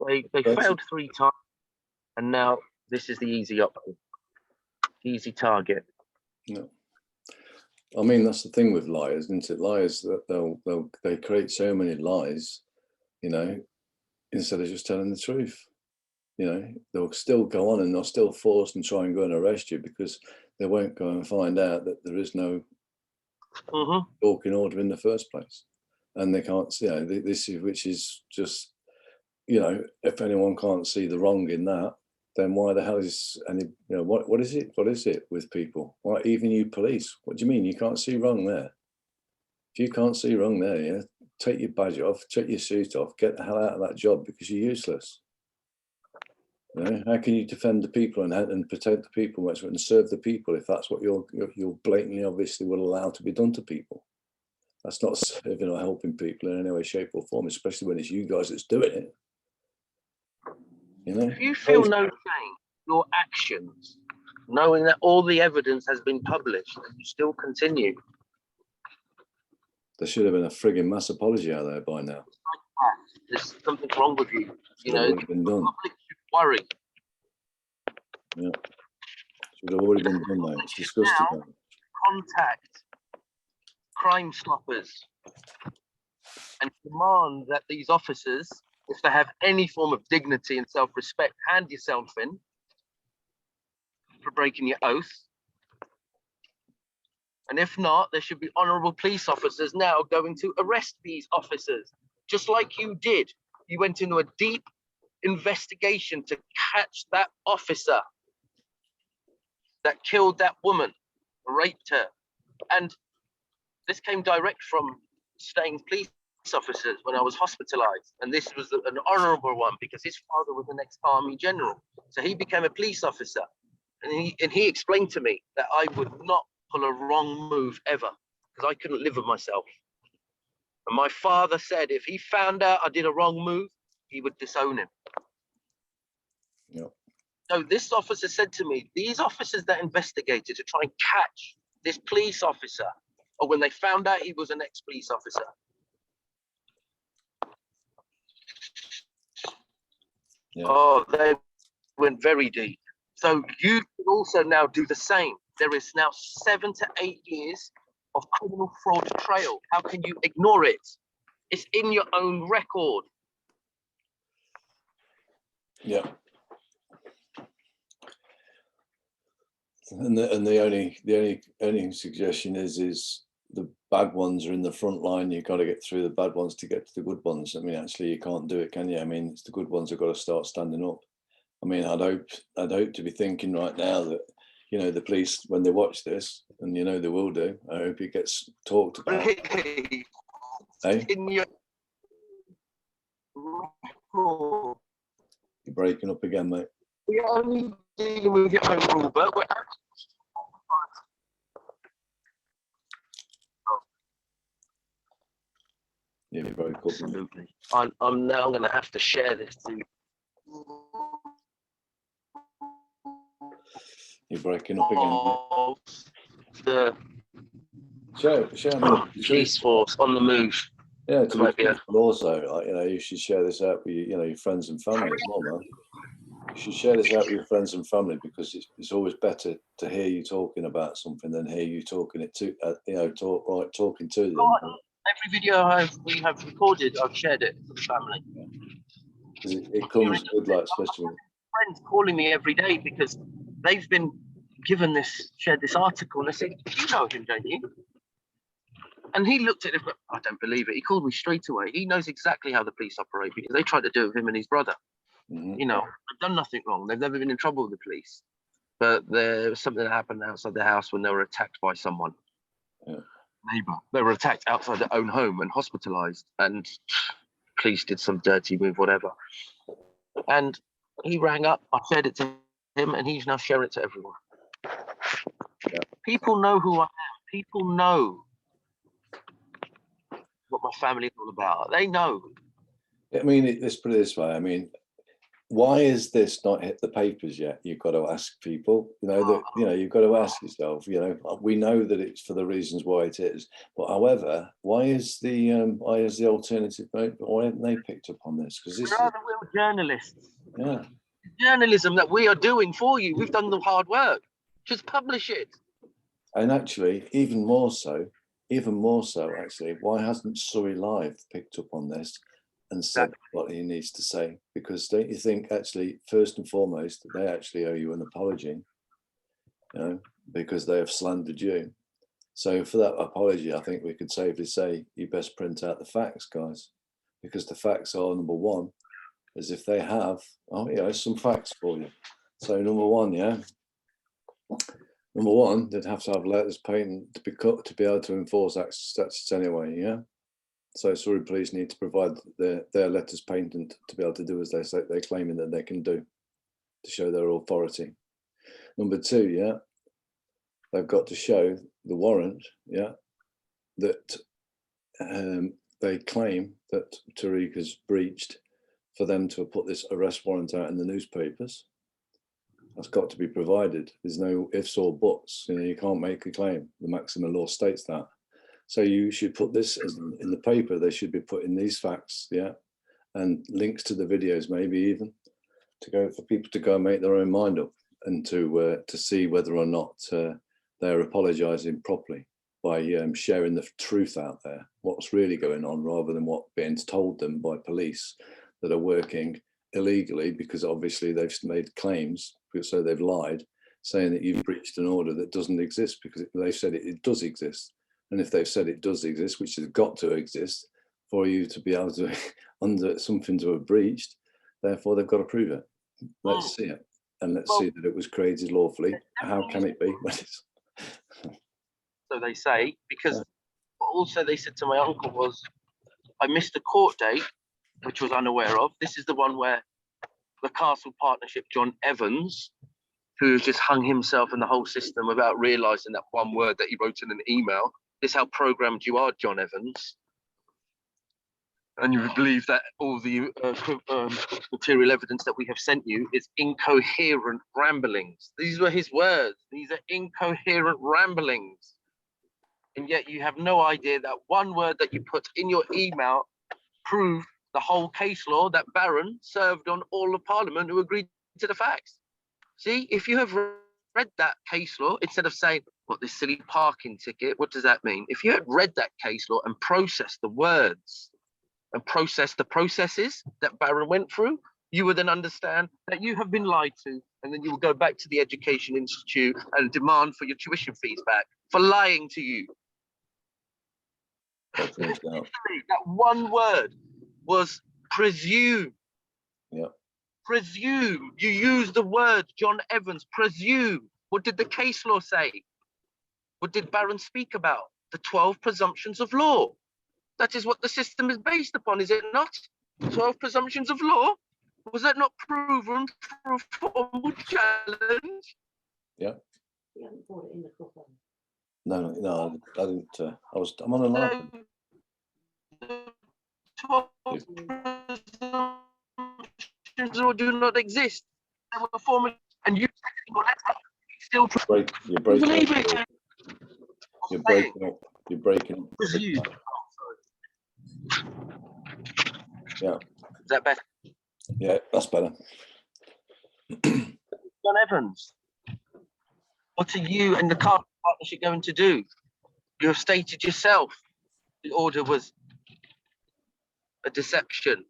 They failed 3 times, and now this is the easy option, easy target. No. I mean, that's the thing with liars, isn't it? Liars, that they create so many lies, you know, instead of just telling the truth. You know, they'll still go on and they'll still force and try and go and arrest you because they won't go and find out that there is no stalking order in the first place. And they can't, you know, which is just, you know, if anyone can't see the wrong in that, then why the hell is any, you know, what is it? What is it with people? Why, even you police, what do you mean you can't see wrong there? If you can't see wrong there, yeah, take your badge off, take your suit off, get the hell out of that job because you're useless. You know, how can you defend the people and protect the people and serve the people if that's what you're blatantly, obviously, will allow to be done to people? That's not serving or helping people in any way, shape, or form, especially when it's you guys that's doing it. You know, if you feel no shame, your actions, knowing that all the evidence has been published, and you still continue. There should have been a frigging mass apology out there by now. There's something wrong with you. You know, the public should worry. Yeah, should have already been done, though. It's disgusting. Now, contact Crime Stoppers and demand that these officers, if they have any form of dignity and self-respect, hand yourself in for breaking your oath. And if not, there should be honourable police officers now going to arrest these officers, just like you did. You went into a deep investigation to catch that officer that killed that woman, raped her. And this came direct from staying police officers when I was hospitalized. And this was an honorable one because his father was an ex-army general. So he became a police officer. And he explained to me that I would not pull a wrong move ever because I couldn't live with myself. And my father said if he found out I did a wrong move, he would disown him. Yeah. So this officer said to me, these officers that investigated to try and catch this police officer, or when they found out he was an ex-police officer, Yeah. oh, they went very deep. So you can also now do the same. There is now 7 to 8 years of criminal fraud trail. How can you ignore it? It's in your own record. Yeah. And the only suggestion is the bad ones are in the front line. You've got to get through the bad ones to get to the good ones. I mean, actually, you can't do it, can you? I mean, it's the good ones have got to start standing up. I mean, I'd hope to be thinking right now that, you know, the police, when they watch this, and you know they will do, I hope it gets talked about. Hey? In your record. You're breaking up again, mate. We're only dealing with your own rule book. We're Yeah, you broke up. absolutely. I'm now going to have to share this to you. You're breaking up again. The Share me. police force on the move. Yeah, It might be a- but also, like, you know, you should share this out with your friends and family as well, man. You should share this out with your friends and family, because it's always better to hear you talking about something than hear you talking it to, talking to them. Every video we have recorded, I've shared it to the family. 'Cause it comes good, like, especially. Friends calling me every day because they've been shared this article, and I said, "You know him, don't you?" And he looked at it, but I don't believe it. He called me straight away. He knows exactly how the police operate, because they tried to do it with him and his brother. Mhm. You know, they've done nothing wrong. They've never been in trouble with the police. But there was something that happened outside the house when they were attacked by someone. Yeah. Neighbor. They were attacked outside their own home and hospitalized, and police did some dirty move, whatever. And he rang up, I shared it to him, and he's now sharing it to everyone. Yeah. People know who I am. People know what my family is all about. They know. I mean, let's put it this way. I mean, why is this not hit the papers yet? You've got to ask people. You've got to ask yourself. You know, we know that it's for the reasons why it is, but however, why is the alternative? Why haven't they picked up on this? Because this We're the real journalists. Yeah. Journalism that we are doing for you. We've done the hard work. Just publish it. And actually, even more so, actually, why hasn't Surrey Live picked up on this and said what he needs to say? Because don't you think, actually, first and foremost, they actually owe you an apology, you know, because they have slandered you. So for that apology, I think we could safely say you best print out the facts, guys, because the facts are, number one, as if they have, some facts for you. So number one, they'd have to have letters patent to be cut to be able to enforce that statutes anyway, yeah? So Surrey Police need to provide their letters patent to be able to do as they say they're claiming that they can do, to show their authority. Number two, they've got to show the warrant, that they claim that Tariq has breached, for them to have put this arrest warrant out in the newspapers. That's got to be provided. There's no ifs or buts. You know, you can't make a claim. The maximum law states that. So you should put this in the paper. They should be putting these facts, and links to the videos, maybe even, for people to go and make their own mind up, and to see whether or not they're apologising properly by sharing the truth out there, what's really going on, rather than what being told them by police that are working illegally, because obviously they've made claims, so they've lied, saying that you've breached an order that doesn't exist, because they've said it does exist. And if they've said it does exist, which has got to exist for you to be able to, under something to have breached, therefore they've got to prove it. Let's see it. And let's see that it was created lawfully. How can it be? So they say, because also they said to my uncle was, I missed a court date, which was unaware of. This is the one where the Castle Partnership, John Evans, who just hung himself in the whole system without realising that one word that he wrote in an email. This is how programmed you are, John Evans. and you believe that all the material evidence that we have sent you is incoherent ramblings. These were his words. These are incoherent ramblings. And yet you have no idea that one word that you put in your email proved the whole case law that Barron served on all of Parliament who agreed to the facts. See, if you have read that case law, instead of saying, what, this silly parking ticket, what does that mean? If you had read that case law and processed the words and processed the processes that Barron went through, you would then understand that you have been lied to, and then you will go back to the Education Institute and demand for your tuition fees back for lying to you. That one word was presume. Yeah. Presume. You use the word, John Evans, presume. What did the case law say? What did Barron speak about? The 12 presumptions of law. That is what the system is based upon, is it not? 12 presumptions of law? Was that not proven through a formal challenge? Yeah. You haven't brought it in the courtroom. No, I didn't. I'm on a line. The 12 presumptions of law do not exist. They were formal, and you still You're breaking up. You're breaking up. presume. Yeah. Is that better? Yeah, that's better. John Evans, what are you and the Castle Partnership going to do? You have stated yourself the order was a deception.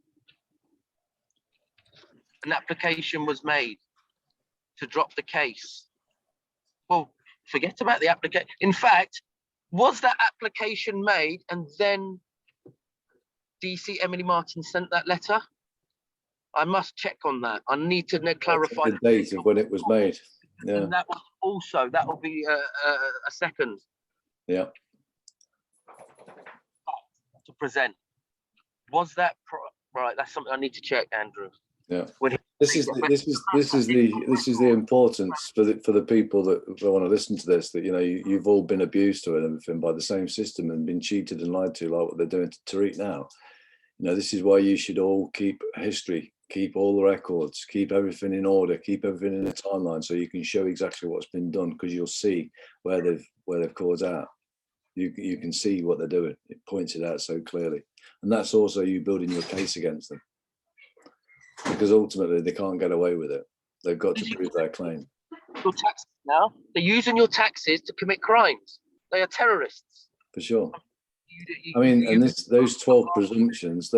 An application was made to drop the case. Well, forget about the application. In fact, was that application made and then DC Emily Martin sent that letter? I must check on that. I need to clarify the date of when it was made. Yeah. And that was also, that will be a second. Yeah. To present. Was that right? That's something I need to check, Andrew. Yeah. This is the importance for the people that want to listen to this, that you've all been abused to and everything by the same system and been cheated and lied to, like what they're doing to Tariq now. This is why you should all keep history, keep all the records, keep everything in order, keep everything in a timeline, so you can show exactly what's been done, because you'll see where they've caused out. You can see what they're doing. It points it out so clearly, and that's also you building your case against them, because ultimately they can't get away with it. They've got to prove their claim. Your taxes now, they're using your taxes to commit crimes. They are terrorists. For sure. I mean, and those 12 presumptions,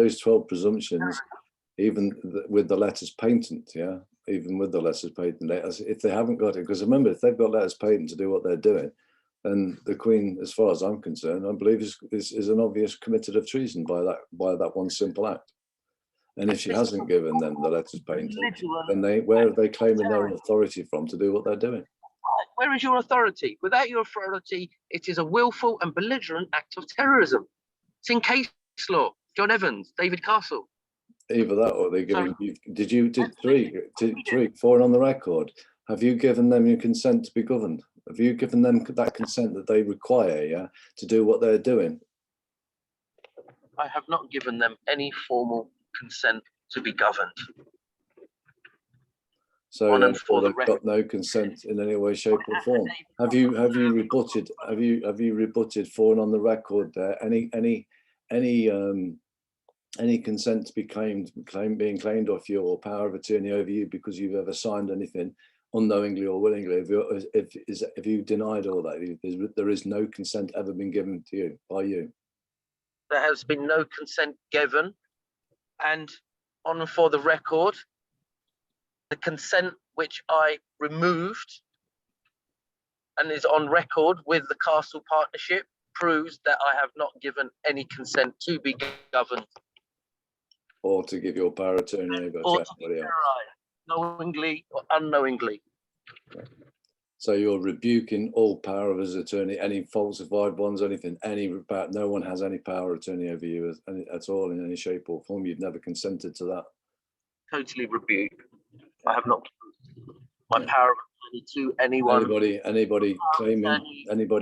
even with the letters patent, yeah, even with the letters patent, if they haven't got it, because remember, if they've got letters patent to do what they're doing, then the Queen, as far as I'm concerned, I believe is an obvious committed of treason by that one simple act. And if she hasn't given them the letters patent, then where are they claiming their authority from to do what they're doing? Where is your authority? Without your authority, it is a willful and belligerent act of terrorism. It's in case law. John Evans, David Castle. Either that, or they giving you. Did Tariq, for and on the record, have you given them your consent to be governed? Have you given them that consent that they require, yeah, to do what they're doing? I have not given them any formal consent to be governed. So they've got no consent in any way, shape, or form. Have you rebutted for and on the record there any consent to be being claimed off you, or power of attorney over you, because you've ever signed anything unknowingly or willingly? Have you denied all that? There is no consent ever been given to you by you. There has been no consent given, and on and for the record, the consent which I removed and is on record with the Castle Partnership proves that I have not given any consent to be governed. Or to give your power of attorney over to somebody else. Knowingly or unknowingly. Okay. So you're rebuking all power of his attorney, any falsified ones, anything, no one has any power of attorney over you at all in any shape or form. You've never consented to that. Totally rebuke. I have not given my power of attorney to anyone. Anybody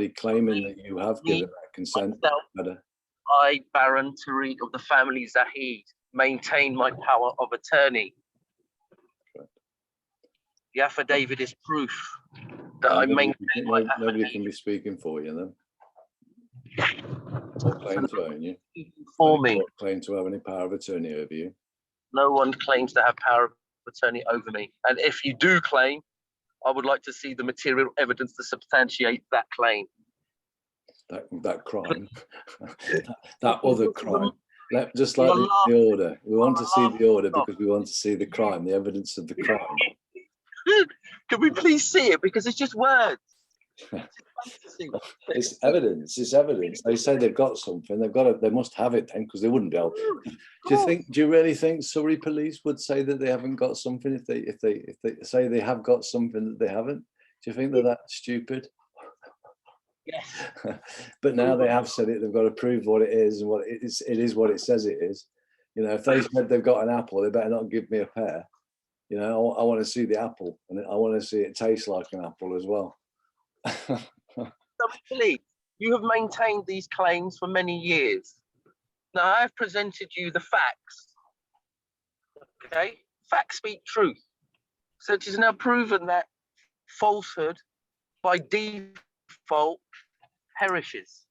claiming that you have given that consent. I, Baron Tariq of the family Zahid, maintain my power of attorney. The affidavit is proof that I maintain my Nobody can be speaking for you then. Or claim to own you. for me. Or claim to have any power of attorney over you. No one claims to have power of attorney over me. And if you do claim, I would like to see the material evidence to substantiate that claim. That crime, that other crime. Just like the order. We want to see the order because we want to see the crime, the evidence of the crime. Can we please see it? Because it's just words. It's evidence. It's evidence. They say they've got something. They must have it then, because they wouldn't be able. Do you really think Surrey police would say that they haven't got something if they say they have got something that they haven't? Do you think that that's stupid? Yes. But now they have said it. They've got to prove what it is, and what it is. It is what it says it is. You know, if they said they've got an apple, they better not give me a pear. You know, I want to see the apple, and I want to see it taste like an apple as well. You have maintained these claims for many years. Now I have presented you the facts. Okay, facts speak truth. So it is now proven that falsehood, by default, perishes.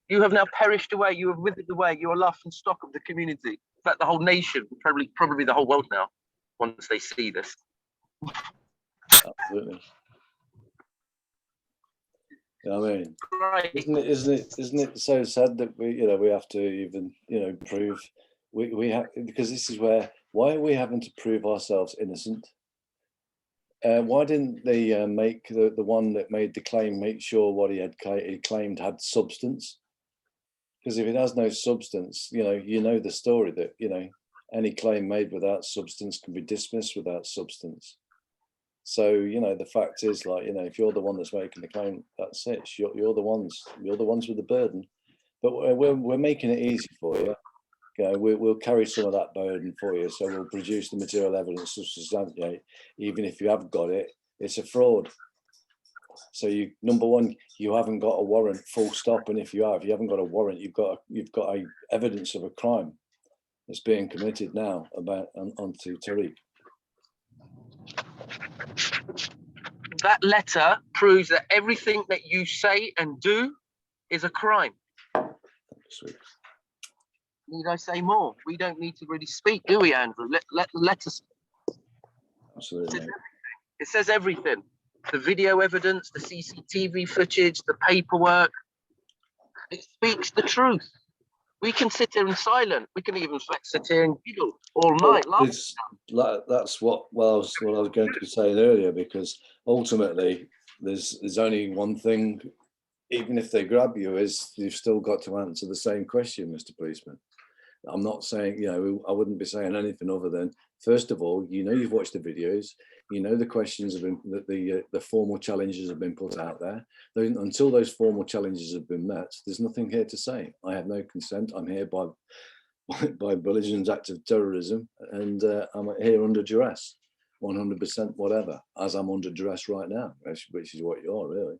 You have now perished away. You have withered away. You are laughing stock of the community. In fact, the whole nation, probably the whole world now, once they see this. Absolutely. You know what I mean? Right. Isn't it so sad that we have to even prove we have, because this is why are we having to prove ourselves innocent? Why didn't they make the one that made the claim make sure what he claimed had substance? Because if it has no substance, you know the story that any claim made without substance can be dismissed without substance. So the fact is, if you're the one that's making the claim, that's it. You're the ones with the burden. But we're making it easy for you. We'll carry some of that burden for you. So we'll produce the material evidence to substantiate, even if you have got it, it's a fraud. So number one, you haven't got a warrant, full stop. And if you haven't got a warrant, you've got a evidence of a crime that's being committed now onto Tariq. That letter proves that everything that you say and do is a crime. Sweet. Need I say more? We don't need to really speak, do we, Andrew? Let us. Absolutely. It says everything. The video evidence, the CCTV footage, the paperwork. It speaks the truth. We can sit here in silence. We can even sit here and giggle all night. That's what I was going to be saying earlier, because ultimately there's only one thing. Even if they grab you, is you've still got to answer the same question, Mr. Policeman. I'm not saying, I wouldn't be saying anything other than, first of all, you've watched the videos, the questions have been, the formal challenges have been put out there. Until those formal challenges have been met, there's nothing here to say. I have no consent. I'm here by belligerent act of terrorism, and I'm here under duress, 100% whatever, as I'm under duress right now, which is what you are really.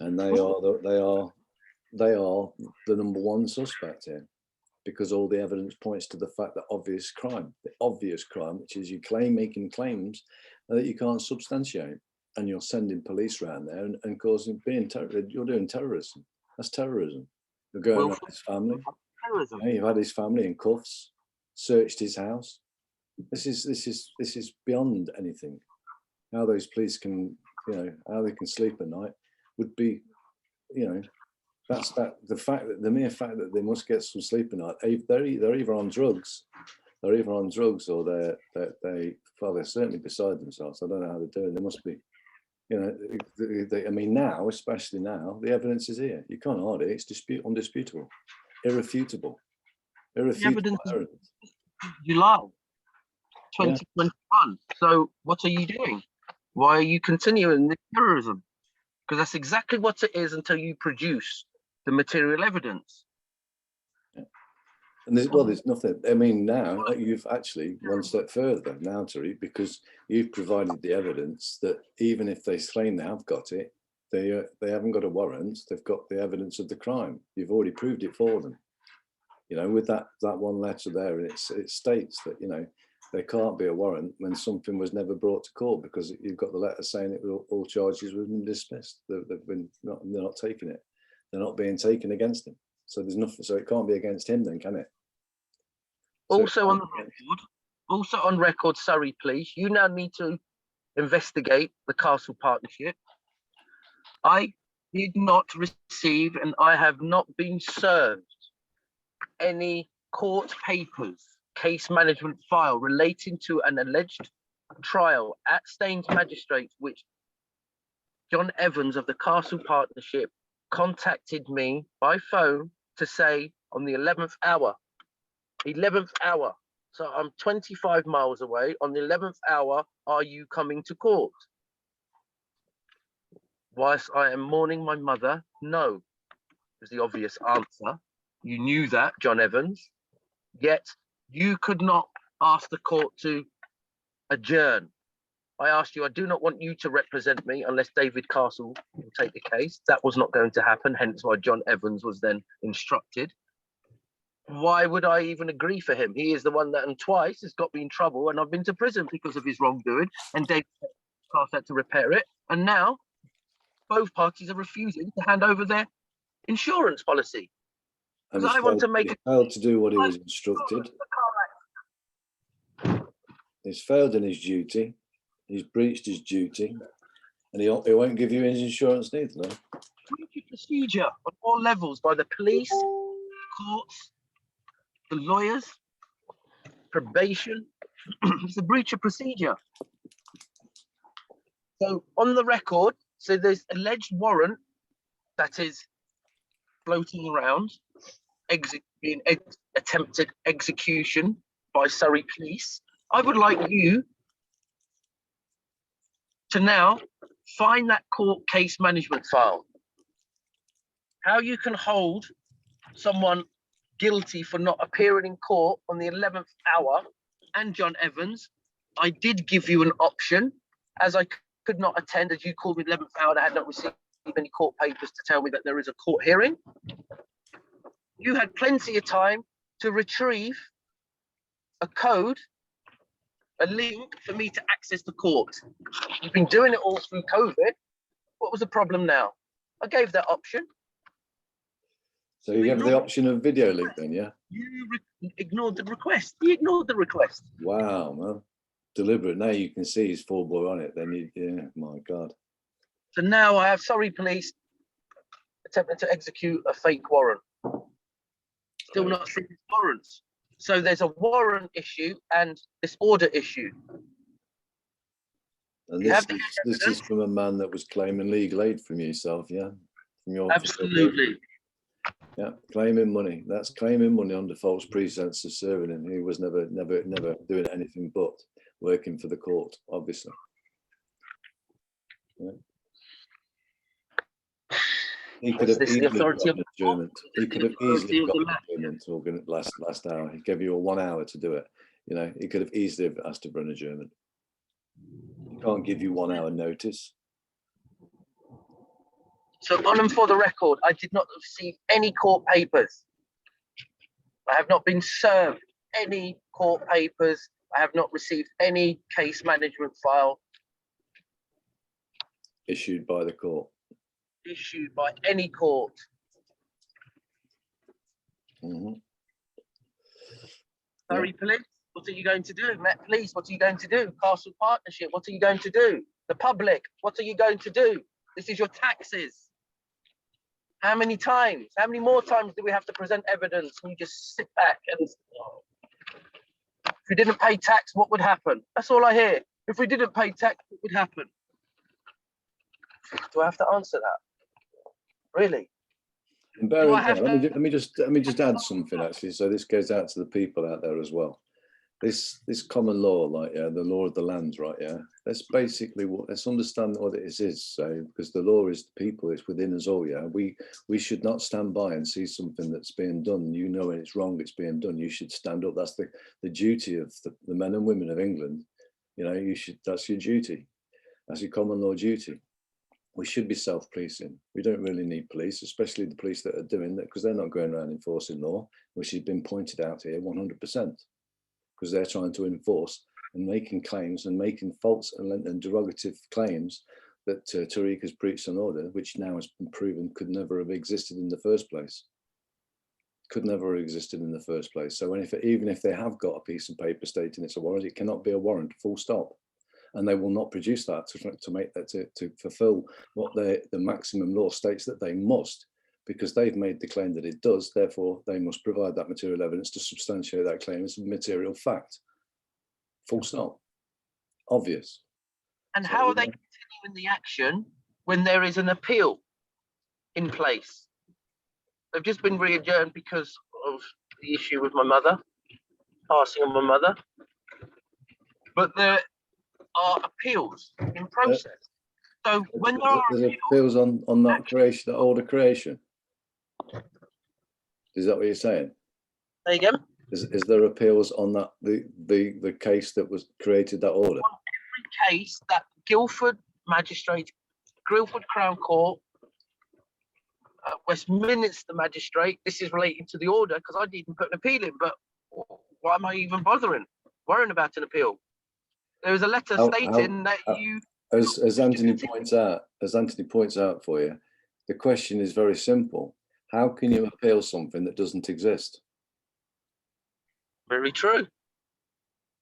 And they are the number one suspect here, because all the evidence points to the fact that the obvious crime, which is you making claims that you can't substantiate, and you're sending police around there and causing you're doing terrorism. That's terrorism. You're going at his family. You've had his family in cuffs, searched his house. This is beyond anything. How those police can, how they can sleep at night would be, that's the mere fact that they must get some sleep at night. They're either on drugs, or they're certainly beside themselves. I don't know how they're doing. They must be, now, especially now, the evidence is here. You can't hide it. It's undisputable, irrefutable evidence. July 2021. So what are you doing? Why are you continuing the terrorism? Because that's exactly what it is until you produce the material evidence. Yeah. And there's nothing. Now you've actually one step further now, Tariq, because you've provided the evidence that even if they claim they have got it, they haven't got a warrant. They've got the evidence of the crime. You've already proved it for them. You know, with that one letter there, and it states that, you know, there can't be a warrant when something was never brought to court, because you've got the letter saying all charges have been dismissed. They're not taking it. They're not being taken against him. So there's nothing. So it can't be against him, then, can it? So Also on record, Surrey Police, you now need to investigate the Castle Partnership. I did not receive, and I have not been served any court papers, case management file relating to an alleged trial at Staines Magistrates, which John Evans of the Castle Partnership contacted me by phone to say on the 11th hour. So I'm 25 miles away. On the 11th hour, are you coming to court? Whilst I am mourning my mother, no, is the obvious answer. You knew that, John Evans, yet you could not ask the court to adjourn. I asked you, I do not want you to represent me unless David Castle will take the case. That was not going to happen, hence why John Evans was then instructed. Why would I even agree for him? He is the one that, and twice, has got me in trouble, and I've been to prison because of his wrongdoing, and David Castle had to repair it. And now both parties are refusing to hand over their insurance policy. and I want to make he failed to do what he was instructed. He's failed in his duty. He's breached his duty, and he won't give you his insurance neither. No? Procedure on all levels by the police, courts, the lawyers, probation. It's a breach of procedure. So on the record, so there's alleged warrant that is floating around, being attempted execution by Surrey Police. I would like you to now find that court case management file. How you can hold someone guilty for not appearing in court on the 11th hour, and John Evans, I did give you an option, as I could not attend, as you called me 11th hour, and I had not received any court papers to tell me that there is a court hearing. You had plenty of time to retrieve a code, a link for me to access the court. You've been doing it all through COVID. What was the problem now? I gave that option. So you gave the option of video link then, yeah? You ignored the request. You ignored the request. Wow, man. Deliberate. Now you can see his full boy on it. Then yeah, my God. So now I have Surrey Police attempting to execute a fake warrant. Still not seeing warrants. So there's a warrant issue and this order issue. And this is from a man that was claiming legal aid from yourself, yeah? From your Absolutely. Yeah, claiming money. That's claiming money under false pretense of serving him. He was never doing anything but working for the court, obviously. Yeah. He could have easily got an adjournment. He could have easily got an adjournment last hour. He gave you a 1 hour to do it. You know, he could have easily asked for an adjournment. He can't give you 1 hour notice. So on and for the record, I did not receive any court papers. I have not been served any court papers. I have not received any case management file Issued by the court. Issued by any court. Mm-hmm. Surrey Police, what are you going to do? Met Police, what are you going to do? Castle Partnership, what are you going to do? The public, what are you going to do? This is your taxes. How many times? How many more times do we have to present evidence and you just sit back and if we didn't pay tax, what would happen? That's all I hear. If we didn't pay tax, what would happen? Do I have to answer that? Really? And let me just add something actually. So this goes out to the people out there as well. This common law, like the law of the land, right? Yeah. That's basically let's understand what it is. So because the law is the people, it's within us all. Yeah. We should not stand by and see something that's being done. You know when it's wrong, it's being done. You should stand up. That's the duty of the men and women of England. You know, that's your duty. That's your common law duty. We should be self-policing. We don't really need police, especially the police that are doing that, because they're not going around enforcing law, which has been pointed out here 100%, because they're trying to enforce and making claims and making false and derogative claims that Tariq has breached an order, which now has been proven could never have existed in the first place. Could never have existed in the first place. So even if they have got a piece of paper stating it's a warrant, it cannot be a warrant, full stop. And they will not produce that to make that to fulfill what the maximum law states that they must, because they've made the claim that it does. Therefore, they must provide that material evidence to substantiate that claim as a material fact. Full stop. Obvious. And So, how are they continuing the action when there is an appeal in place? They've just been re-adjourned because of the issue with my mother, passing of my mother. But there are appeals in process. So when there are there's appeals on that creation, that order creation. Is that what you're saying? There you go. Is there appeals on that the case that was created that order? Every case that Guildford Magistrate, Guildford Crown Court, Westminster Magistrate, this is relating to the order because I didn't put an appeal in, but why am I even worrying about an appeal? There was a letter stating that you... As Anthony points out for you, the question is very simple. How can you appeal something that doesn't exist? Very true.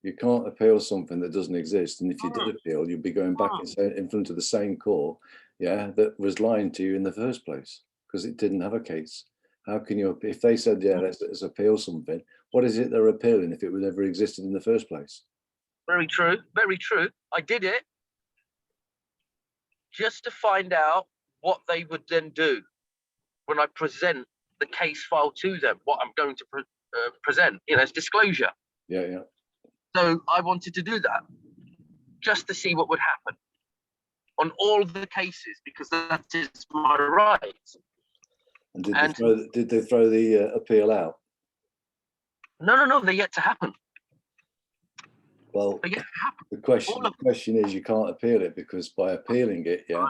You can't appeal something that doesn't exist. And if you did appeal, you'd be going back in front of the same court, yeah, that was lying to you in the first place because it didn't have a case. How can you, if they said, yeah, let's appeal something, what is it they're appealing if it would ever existed in the first place? Very true. Very true. I did it just to find out what they would then do when I present the case file to them, what I'm going to present, as disclosure. Yeah, yeah. So I wanted to do that just to see what would happen on all the cases because that is my right. And did they throw the appeal out? No, they're yet to happen. Well, They're yet to happen. the question is you can't appeal it because by appealing it, yeah,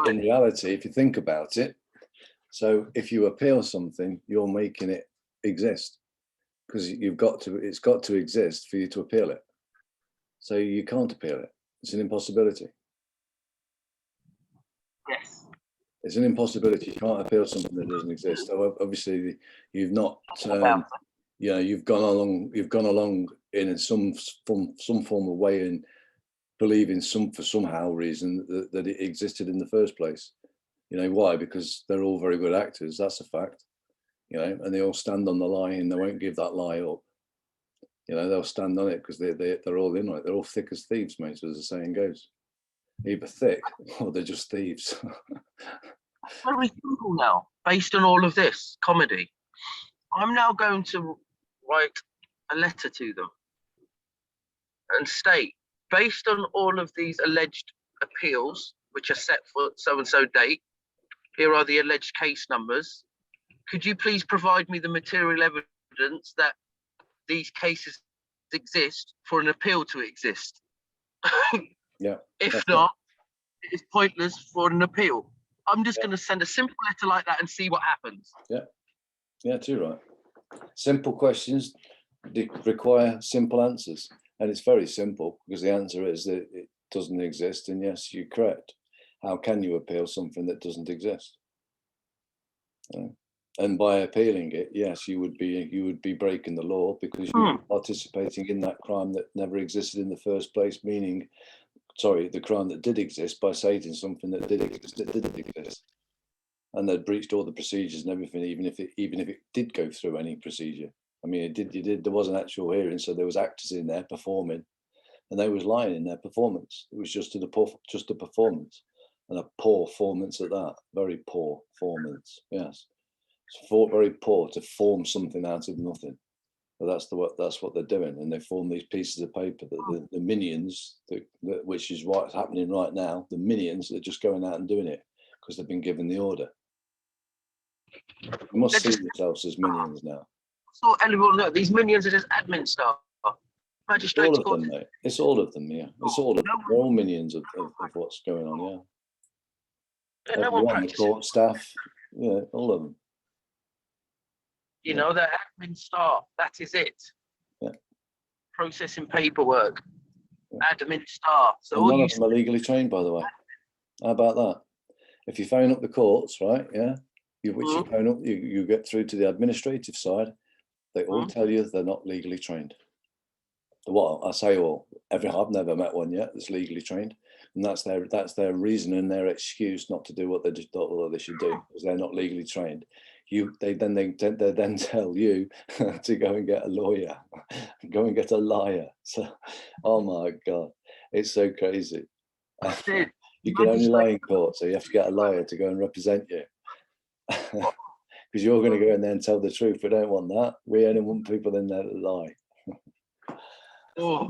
in reality, if you think about it, so if you appeal something, you're making it exist because it's got to exist for you to appeal it. So you can't appeal it. It's an impossibility. Yes. It's an impossibility. You can't appeal something that doesn't exist. So obviously, you've not. You've gone along in some form of way in believing for somehow reason that it existed in the first place. You know why? Because they're all very good actors. That's a fact. And they all stand on the line and they won't give that lie up. They'll stand on it because they're all in on it. They're all thick as thieves, mate, as the saying goes. Either thick or they're just thieves. Very simple now, based on all of this comedy. I'm now going to write a letter to them and state, based on all of these alleged appeals, which are set for so-and-so date, here are the alleged case numbers. Could you please provide me the material evidence that these cases exist for an appeal to exist? Yeah. If not, it's pointless for an appeal. I'm just going to send a simple letter like that and see what happens. Yeah, too right. Simple questions require simple answers. And it's very simple because the answer is that it doesn't exist. And yes, you're correct. How can you appeal something that doesn't exist? And by appealing it, yes, you would be breaking the law because you're participating in that crime that never existed in the first place, meaning, sorry, the crime that did exist by stating something that didn't exist. And they'd breached all the procedures and everything, even if it did go through any procedure. I mean, there was an actual hearing, so there was actors in there performing, and they was lying in their performance. It was just a performance, and a poor performance at that. Very poor performance. Yes, it's very poor to form something out of nothing. But that's what they're doing, and they form these pieces of paper that the minions, which is what's happening right now. The minions are just going out and doing it because they've been given the order. You must see yourselves as minions now. So everyone knows these minions are just admin staff. Magistrates. All of them, mate. It's all of them, yeah. It's all of them. They're all minions of what's going on, yeah. No one everyone, the practices. court staff, all of them. You know, the admin staff, that is it. Yeah. Processing paperwork, Yeah. admin staff. So And all none you of them are legally trained, by the way. How about that? If you phone up the courts, right? Yeah, you phone up, you get through to the administrative side. They all tell you they're not legally trained. Well, I say all. I've never met one yet that's legally trained, and that's their reason and their excuse not to do what they just thought they should do, because they're not legally trained. They then tell you to go and get a lawyer, go and get a liar. So, oh my God, it's so crazy. You can only lie in court, so you have to get a lawyer to go and represent you. Because you're going to go in there and tell the truth. We don't want that. We only want people in there to lie. Oh,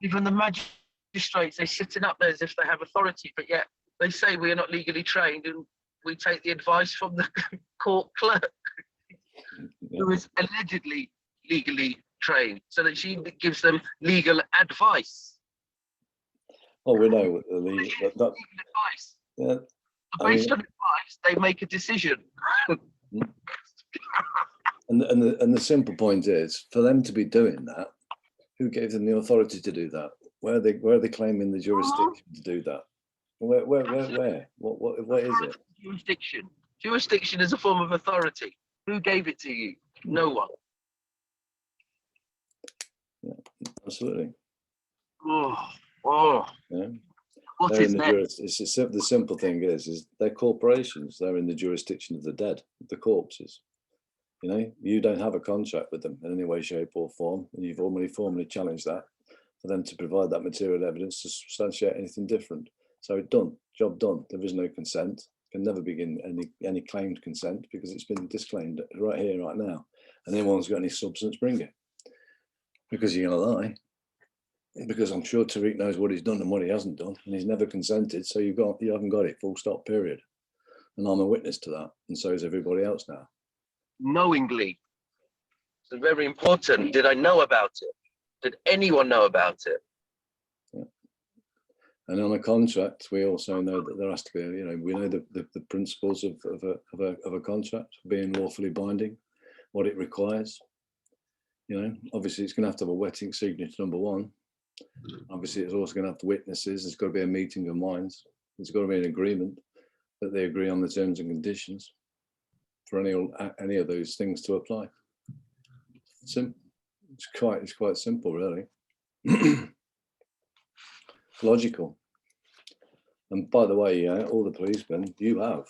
even the magistrates, they're sitting up there as if they have authority, but yet they say we are not legally trained, and we take the advice from the court clerk, who is allegedly legally trained, so that she gives them legal advice. Well, we know what the legal advice. Yeah. Based on advice, they make a decision. And the simple point is, for them to be doing that, who gave them the authority to do that? Where are they claiming the jurisdiction to do that? Where? What is it? Jurisdiction. Jurisdiction is a form of authority. Who gave it to you? No one. Yeah, absolutely. Oh. Yeah. What They're is in the next? the simple thing is they're corporations. They're in the jurisdiction of the dead, the corpses. You don't have a contract with them in any way, shape, or form, and you've already formally challenged that for them to provide that material evidence to substantiate anything different. So done, job done. There is no consent. Can never begin any claimed consent, because it's been disclaimed right here, right now. And anyone's got any substance, bring it. Because you're gonna lie. Because I'm sure Tariq knows what he's done and what he hasn't done, and he's never consented. So you haven't got it. Full stop. Period. And I'm a witness to that, and so is everybody else now. Knowingly. It's very important. Did I know about it? Did anyone know about it? Yeah. And on a contract, we also know that there has to be, we know the principles of a contract being lawfully binding, what it requires. Obviously it's going to have a wetting signature, number one. Obviously it's also going to have witnesses. There's got to be a meeting of minds. There's got to be an agreement that they agree on the terms and conditions for any of those things to apply. It's quite simple, really. Logical. And by the way, all the policemen, you have.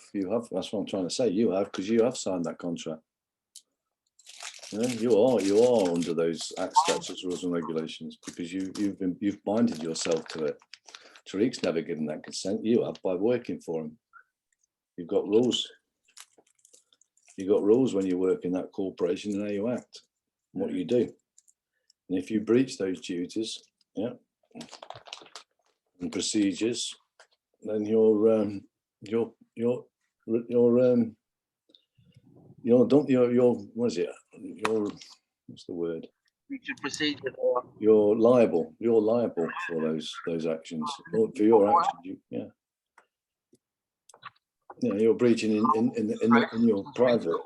That's what I'm trying to say. You have, because you have signed that contract. You are under those Act, statutes, rules, and regulations, because you've binded yourself to it. Tariq's never given that consent. You have, by working for him. You've got rules. You've got rules when you work in that corporation and how you act, and what you do. And if you breach those duties, and procedures, then you're what's the word? Procedure. You're liable. You're liable for those actions, or for your actions. You're breaching in your private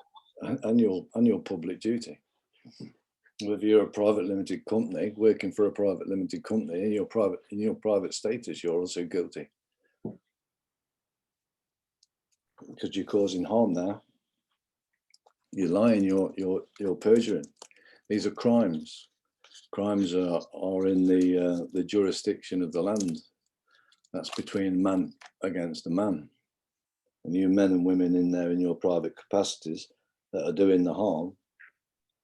and your public duty. If you're a private limited company working for a private limited company in your private status, you're also guilty, because you're causing harm now. You're lying. You're perjuring. These are crimes. Crimes are in the jurisdiction of the land. That's between man against a man. And you men and women in there in your private capacities that are doing the harm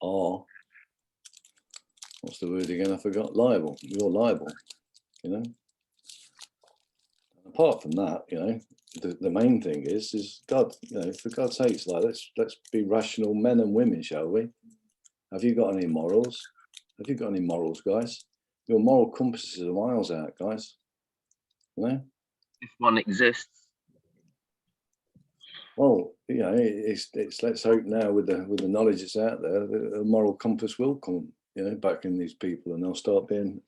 are, what's the word again? I forgot. Liable. You're liable. Apart from that, the main thing is God. For God's sakes, let's be rational men and women, shall we? Have you got any morals? Have you got any morals, guys? Your moral compasses are miles out, guys. If one exists. Well, it's let's hope now with the knowledge that's out there, the moral compass will come, back in these people, and they'll start doing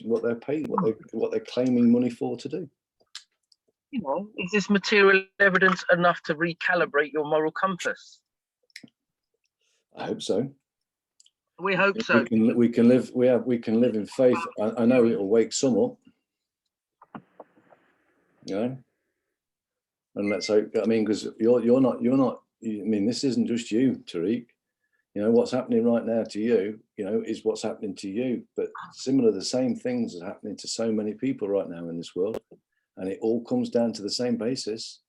what they're paid, what they're claiming money for to do. You know, is this material evidence enough to recalibrate your moral compass? I hope so. We hope so. We can live in faith. I know it will wake some up, you know. And let's hope. I mean, because you're not. I mean, this isn't just you, Tariq. You know what's happening right now to you. You know, is what's happening to you. But similar, the same things are happening to so many people right now in this world, and it all comes down to the same basis.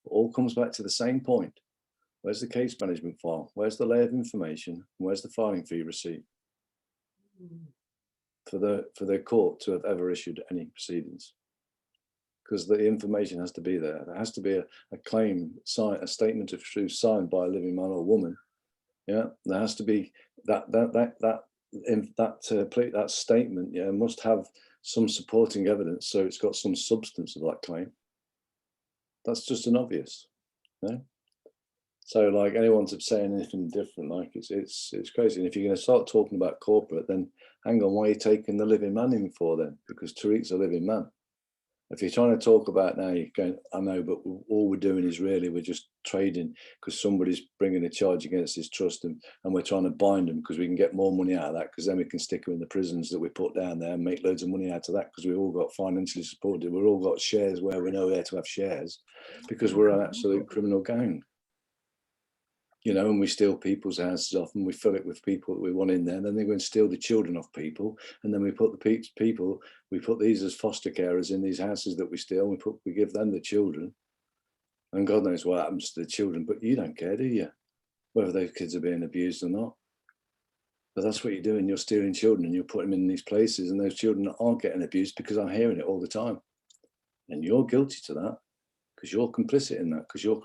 It all comes back to the same point. Where's the case management file? Where's the layer of information? Where's the filing fee receipt for the court to have ever issued any proceedings? Because the information has to be there. There has to be a claim, a statement of truth signed by a living man or woman. Yeah, there has to be that statement. Yeah, must have some supporting evidence, so it's got some substance of that claim. That's just an obvious. You know? So, like, anyone to say anything different, like it's crazy. And if you're going to start talking about corporate, then hang on, why are you taking the living man in for then? Because Tariq's a living man. If you're trying to talk about now, you're going, I know, but all we're doing is really we're just trading because somebody's bringing a charge against his trust, and we're trying to bind them because we can get more money out of that, because then we can stick them in the prisons that we put down there and make loads of money out of that, because we've all got financially supported. We've all got shares where we know where to have shares because we're an absolute criminal gang. You know, and we steal people's houses off and we fill it with people that we want in there. And then they go and steal the children off people. And then we put we put these as foster carers in these houses that we steal. We give them the children. And God knows what happens to the children, but you don't care, do you? Whether those kids are being abused or not. But that's what you're doing. You're stealing children and you're putting them in these places, and those children aren't getting abused because I'm hearing it all the time. And you're guilty to that. Because you're complicit in that, because you're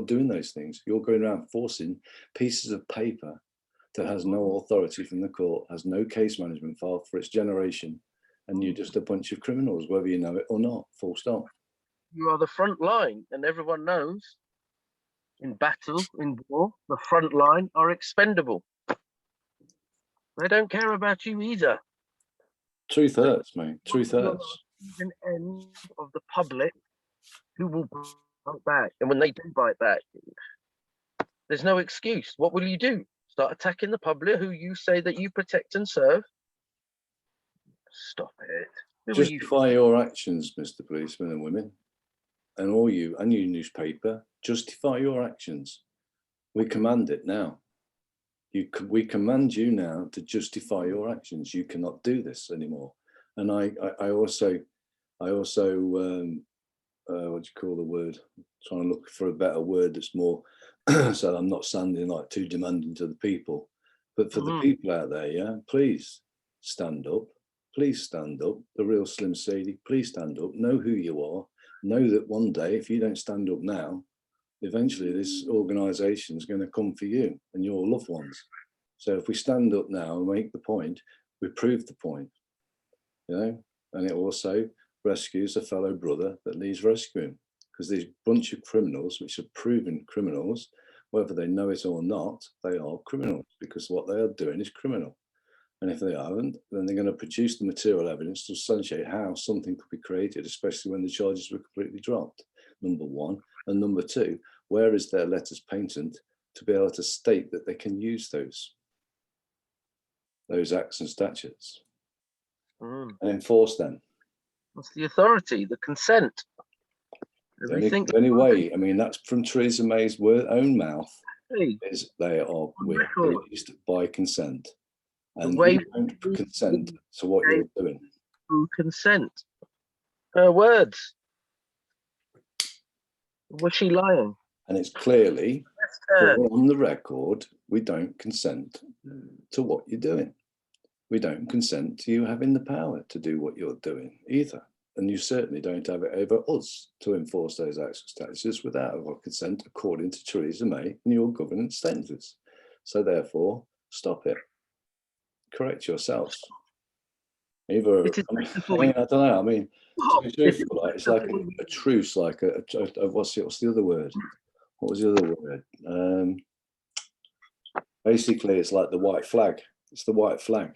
doing those things. You're going around forcing pieces of paper that has no authority from the court, has no case management file for its generation, and you're just a bunch of criminals, whether you know it or not, full stop. You are the front line, and everyone knows in battle, in war, the front line are expendable. They don't care about you either. Truth hurts, mate. Truth hurts. An end of the public who will bite back, and when they do bite back, there's no excuse. What will you do? Start attacking the public who you say that you protect and serve? Stop it. Justify your actions, Mr. Policeman and women, and all you and your newspaper. Justify your actions. We command it now. We command you now to justify your actions. You cannot do this anymore. And I also what do you call the word? I'm trying to look for a better word that's more so I'm not sounding like too demanding to the people. But for the people out there, yeah, please stand up. Please stand up. The real Slim Sadie, please stand up. Know who you are. Know that one day, if you don't stand up now, eventually this organisation is going to come for you and your loved ones. So if we stand up now and make the point, we prove the point, you know, and it also rescues a fellow brother that needs rescuing, because these bunch of criminals, which are proven criminals, whether they know it or not, they are criminals, because what they are doing is criminal. And if they aren't, then they're going to produce the material evidence to substantiate how something could be created, especially when the charges were completely dropped, number one. And number two, where is their letters patent to be able to state that they can use those acts and statutes and enforce them? What's the authority, the consent? The only way, I mean, that's from Theresa May's own mouth, is they are released by consent. And you don't consent to what you're doing. Consent. Her words. Was she lying? And it's clearly on the record, we don't consent to what you're doing. We don't consent to you having the power to do what you're doing either. And you certainly don't have it over us to enforce those acts and statutes without our consent, according to Theresa May and your governance standards. So therefore, stop it. Correct yourselves. Either, I don't know. I mean, it's like a truce, like what's the other word? What was the other word? Basically, it's like the white flag. It's the white flag.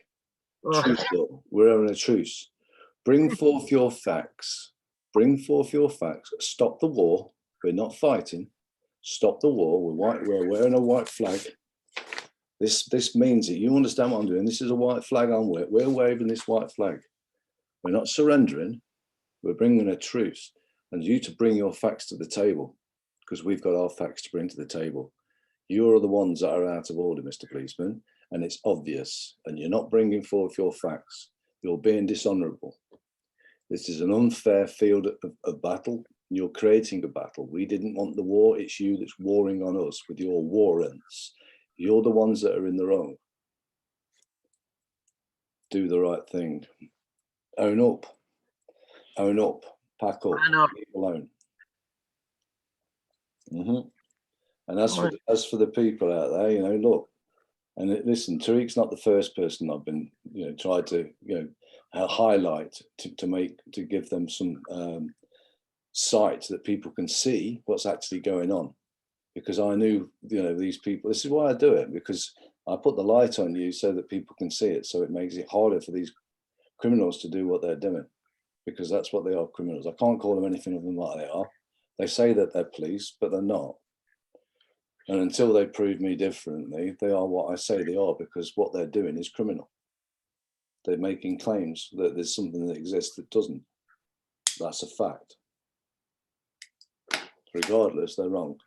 Truce law. We're having a truce. Bring forth your facts. bring forth your facts, stop the war. We're not fighting. Stop the war. We're wearing a white flag. This means that you understand what I'm doing. This is a white flag I'm wearing. We're waving this white flag. We're not surrendering. We're bringing a truce. And you to bring your facts to the table, because we've got our facts to bring to the table. You're the ones that are out of order, Mr. Policeman, and it's obvious. And you're not bringing forth your facts. You're being dishonourable. This is an unfair field of battle. You're creating a battle. We didn't want the war. It's you that's warring on us with your warrants. You're the ones that are in the wrong. Do the right thing. Own up. Own up. Pack up. Leave alone. And as for the people out there, you know, look, and listen, Tariq's not the first person I've been, you know, tried to, you know, highlight to give them some sight that people can see what's actually going on. Because I knew, you know, these people, this is why I do it, because I put the light on you so that people can see it. So it makes it harder for these criminals to do what they're doing, because that's what they are, criminals. I can't call them anything other than what they are. They say that they're police, but they're not. And until they prove me differently, they are what I say they are, because what they're doing is criminal. They're making claims that there's something that exists that doesn't. That's a fact. Regardless, they're wrong.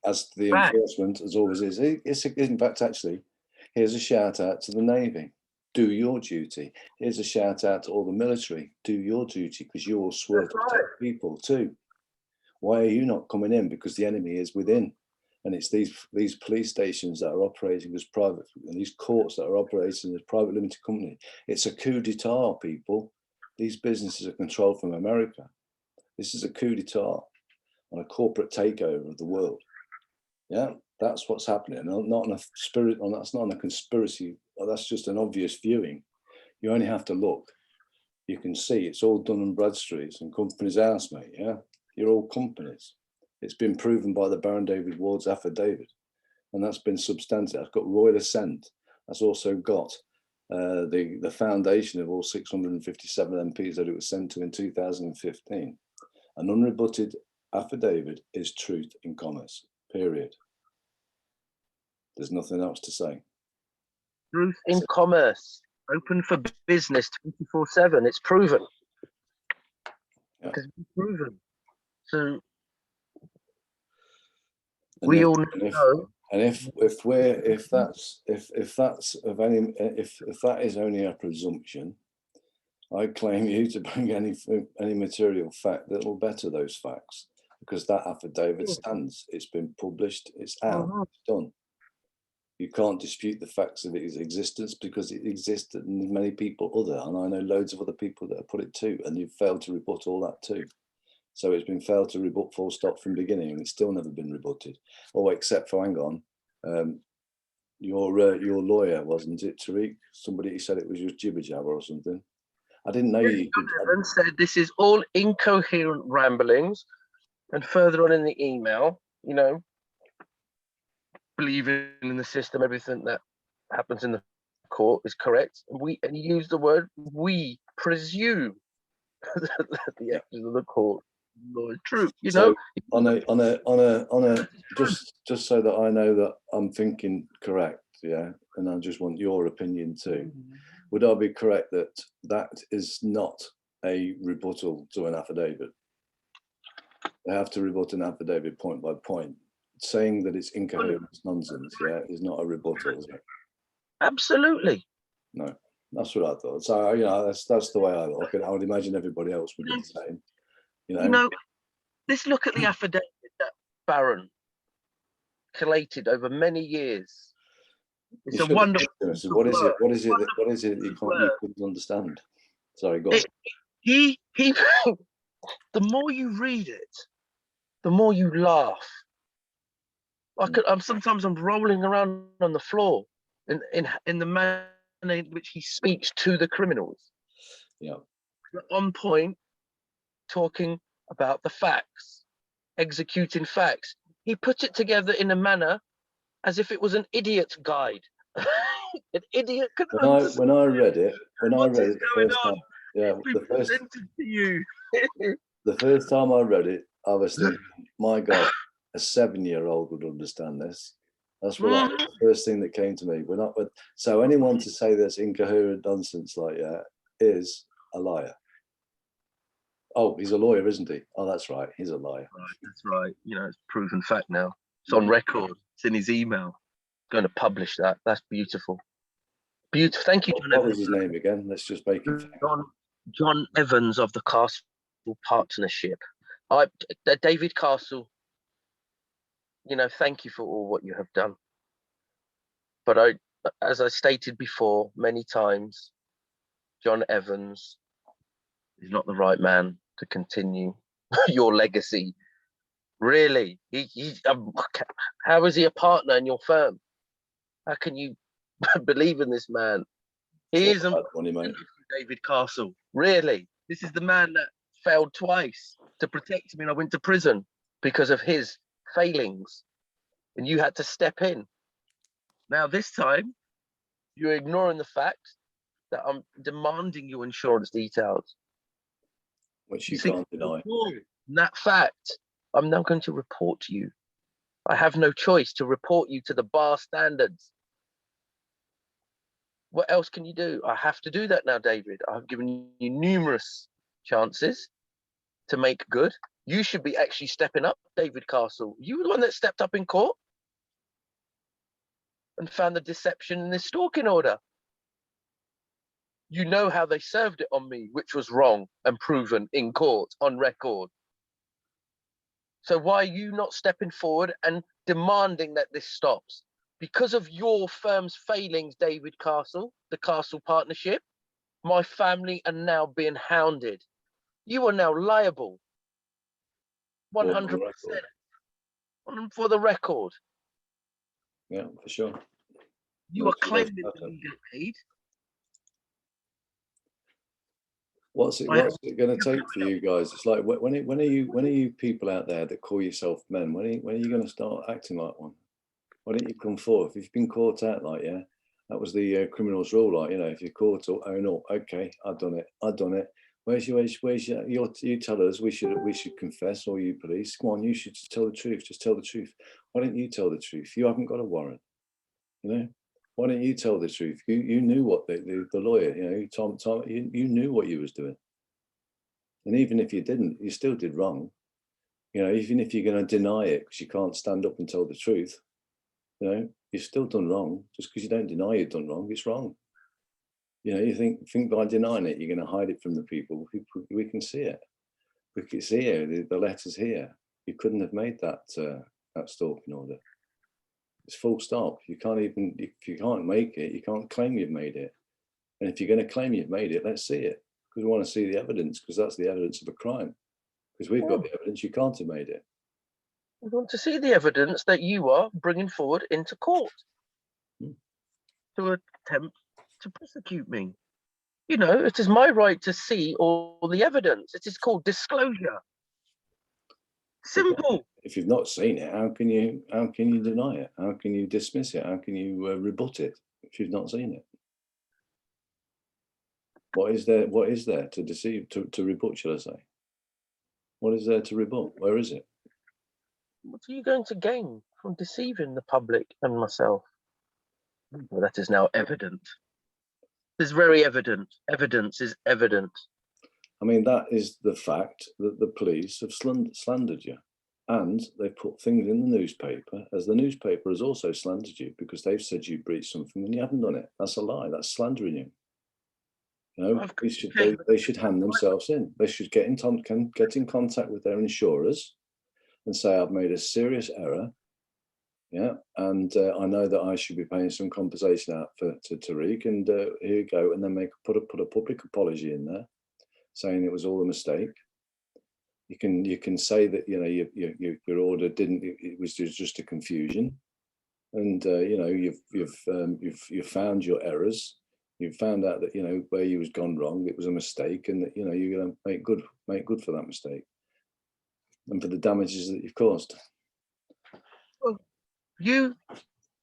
As the enforcement, as always is, it's in fact, actually, here's a shout out to the Navy. Do your duty. Here's a shout out to all the military. Do your duty, because you all swear to protect people too. Why are you not coming in? Because the enemy is within. And it's these police stations that are operating as private, and these courts that are operating as private limited company. It's a coup d'etat, people. These businesses are controlled from America. This is a coup d'etat on a corporate takeover of the world. Yeah, that's what's happening. Not on a spirit, that's not on a conspiracy. That's just an obvious viewing. You only have to look. You can see it's all Dun & Bradstreet and Companies House, mate. Yeah, you're all companies. It's been proven by the Baron David Ward's affidavit, and that's been substantive. That's got royal assent. That's also got the foundation of all 657 MPs that it was sent to in 2015. An unrebutted affidavit is truth in commerce, period. There's nothing else to say. Truth in commerce, open for business 24/7. It's proven. Yeah. It's proven. So we all know. And if that is only a presumption, I claim you to bring any material fact that will better those facts, because that affidavit stands. It's been published. It's out. It's done. You can't dispute the facts of its existence, because it exists, and many people and I know loads of other people that have put it too, and you've failed to rebut all that too. So it's been failed to rebut full stop from beginning, and it's still never been rebutted. Oh, except for, hang on, your lawyer, wasn't it, Tariq? Somebody said it was just jibber jabber or something. I didn't know you could. Gavin said this is all incoherent ramblings, and further on in the email, you know, believing in the system, everything that happens in the court is correct. And he used the word "we presume" that the actions of the court are true. You know, on a just so that I know that I'm thinking correct, yeah, and I just want your opinion too. Would I be correct that that is not a rebuttal to an affidavit? They have to rebut an affidavit point by point. Saying that it's incoherent nonsense, yeah, is not a rebuttal, is it? Absolutely. No, that's what I thought. So, you know, that's the way I look at it. I would imagine everybody else would be the same. You know, let's look at the affidavit that Baron collated over many years. It's a wonderful. What is it? What is it that you couldn't understand? Sorry, go on. He the more you read it, the more you laugh. Sometimes I'm rolling around on the floor in the manner in which he speaks to the criminals. Yeah. On point, talking about the facts, executing facts. He put it together in a manner as if it was an idiot's guide. An idiot could understand. When I read it the first time, Yeah, It's been presented to you. the first time I read it, I was thinking, my God, a 7-year-old would understand this. That's what the first thing that came to me. We're not, so anyone to say that's incoherent nonsense like that is a liar. Oh, he's a lawyer, isn't he? Oh, that's right. He's a liar. Right, that's right. You know, it's proven fact now. It's on record. It's in his email. Going to publish that. That's beautiful. Beautiful. Thank you, John What Evans. was his name again? Let's just make it. John Evans of the Castle Partnership. David Castle, you know, thank you for all what you have done. But as I stated before many times, John Evans is not the right man to continue your legacy. Really, how is he a partner in your firm? How can you believe in this man? He isn't David Castle. Really, this is the man that failed twice to protect me, and I went to prison because of his failings, and you had to step in. Now this time, you're ignoring the fact that I'm demanding your insurance details, which you can't deny. That fact, I'm now going to report you. I have no choice to report you to the bar standards. What else can you do? I have to do that now, David. I've given you numerous chances to make good. You should be actually stepping up, David Castle. You were the one that stepped up in court and found the deception in this stalking order. You know how they served it on me, which was wrong and proven in court on record. So why are you not stepping forward and demanding that this stops? Because of your firm's failings, David Castle, the Castle Partnership, my family are now being hounded. You are now liable. 100% for the record. Yeah, for sure. You are claiming that you get paid. What's it going to take for you guys? It's like when are you people out there that call yourself men? When are you going to start acting like one? Why don't you come forth? If you've been caught out, like, yeah, that was the criminal's rule, like, you know, if you're caught, oh no, okay, I've done it. Where's your you tell us we should confess, or you police, come on, you should tell the truth, just tell the truth. Why don't you tell the truth? You haven't got a warrant, you know. Why don't you tell the truth? You knew what the lawyer, you know, Tom, you knew what you was doing. And even if you didn't, you still did wrong. You know, even if you're going to deny it because you can't stand up and tell the truth, you know, you've still done wrong. Just because you don't deny you've done wrong, it's wrong. You know, you think by denying it, you're going to hide it from the people. We can see it. We can see it. The letters here. You couldn't have made that stalking order. It's full stop. You can't even, if you can't make it, you can't claim you've made it. And if you're going to claim you've made it, let's see it. Because we want to see the evidence, because that's the evidence of a crime. Because we've got the evidence you can't have made it. We want to see the evidence that you are bringing forward into court to attempt to prosecute me. You know, it is my right to see all the evidence. It is called disclosure. Simple. If you've not seen it, how can you deny it? How can you dismiss it? How can you rebut it if you've not seen it? What is there to deceive, to rebut, shall I say? What is there to rebut? Where is it? What are you going to gain from deceiving the public and myself? Well, that is now evident. It's very evident. Evidence is evident. I mean, that is the fact that the police have slandered you. And they've put things in the newspaper, as the newspaper has also slandered you, because they've said you breached something when you haven't done it. That's a lie. That's slandering you. You know, they should hand themselves in. They should get in contact with their insurers and say, I've made a serious error. Yeah, and I know that I should be paying some compensation out to Tariq, and here you go. And then put a public apology in there, saying it was all a mistake. You can say that, you know, your order it was just a confusion, and you know, you've found your errors. You've found out that, you know, where you was gone wrong, it was a mistake, and that, you know, you're going to make good for that mistake and for the damages that you've caused. Well, you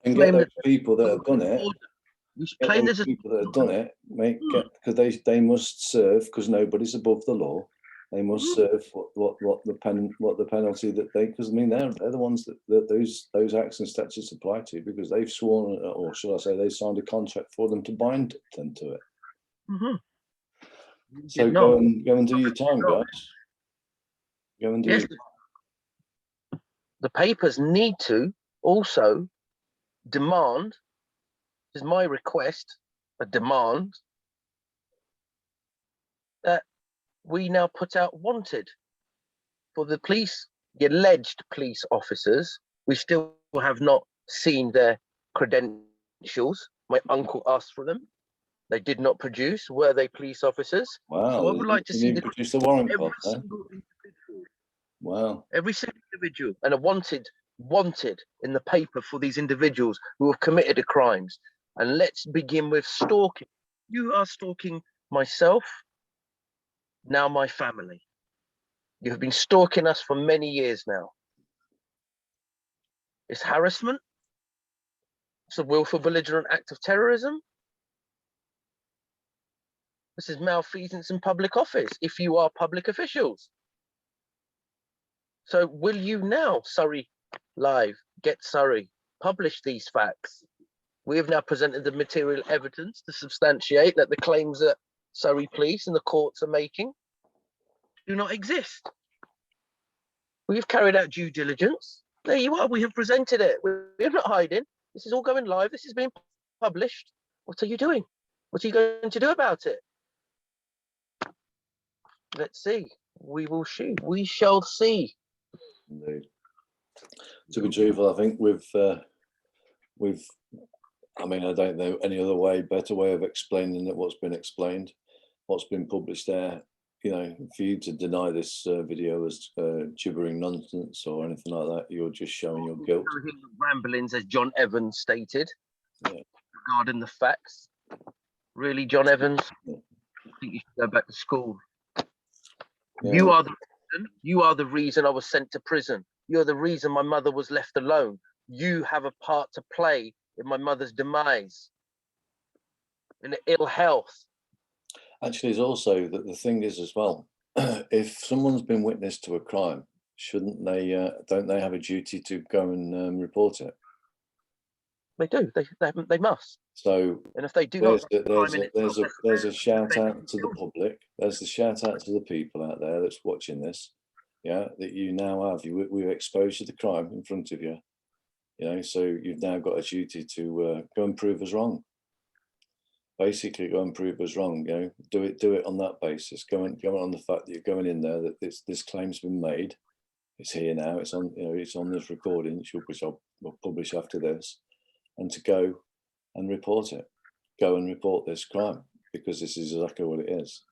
and get those people that have done it. Plain the as a people that have done it because they must serve, because nobody's above the law. They must serve what the penalty that they, because I mean they're the ones that those acts and statutes apply to, because they've sworn, or shall I say, they signed a contract for them to bind them to it. So go and do your time, guys. Go and do Yes, your the papers need to also demand, is my request, a demand, that we now put out wanted for the police, the alleged police officers. We still have not seen their credentials. My uncle asked for them. They did not produce. Were they police officers? Wow, So I would like to see you produce the warrant every card there. single individual. Wow. Every single individual, and a wanted in the paper for these individuals who have committed the crimes. And let's begin with stalking. You are stalking myself, now my family. You have been stalking us for many years now. It's harassment. It's a willful belligerent act of terrorism. This is malfeasance in public office if you are public officials. So will you now, Surrey Live, Get Surrey, publish these facts? We have now presented the material evidence to substantiate that the claims that Surrey Police and the courts are making do not exist. We have carried out due diligence. There you are, we have presented it. We're not hiding. This is all going live. This is being published. What are you doing? What are you going to do about it? Let's see. We will see. We shall see. Indeed. To be truthful, I think I mean, I don't know any other way, better way of explaining it, what's been explained, what's been published there. You know, for you to deny this video as gibbering nonsense or anything like that, you're just showing your guilt. Ramblings, as John Evans stated, Yeah. regarding the facts. Really, John Evans? Yeah. I think you should go back to school. Yeah. You are the reason I was sent to prison. You're the reason my mother was left alone. You have a part to play in my mother's demise, in ill health. Actually, it's also that the thing is as well, if someone's been witness to a crime, shouldn't they, don't they have a duty to go and report it? They do, they must. So, and if they do not, there's a shout out to the public. There's the shout out to the people out there that's watching this. Yeah, that you now have, we've exposed you to the crime in front of you. You know, so you've now got a duty to go and prove us wrong. Basically, go and prove us wrong. You know, do it on that basis. Go on the fact that you're going in there, that this claim's been made. It's here now. It's on. You know, it's on this recording, which I'll publish after this, and to go and report it. Go and report this crime, because this is exactly what it is.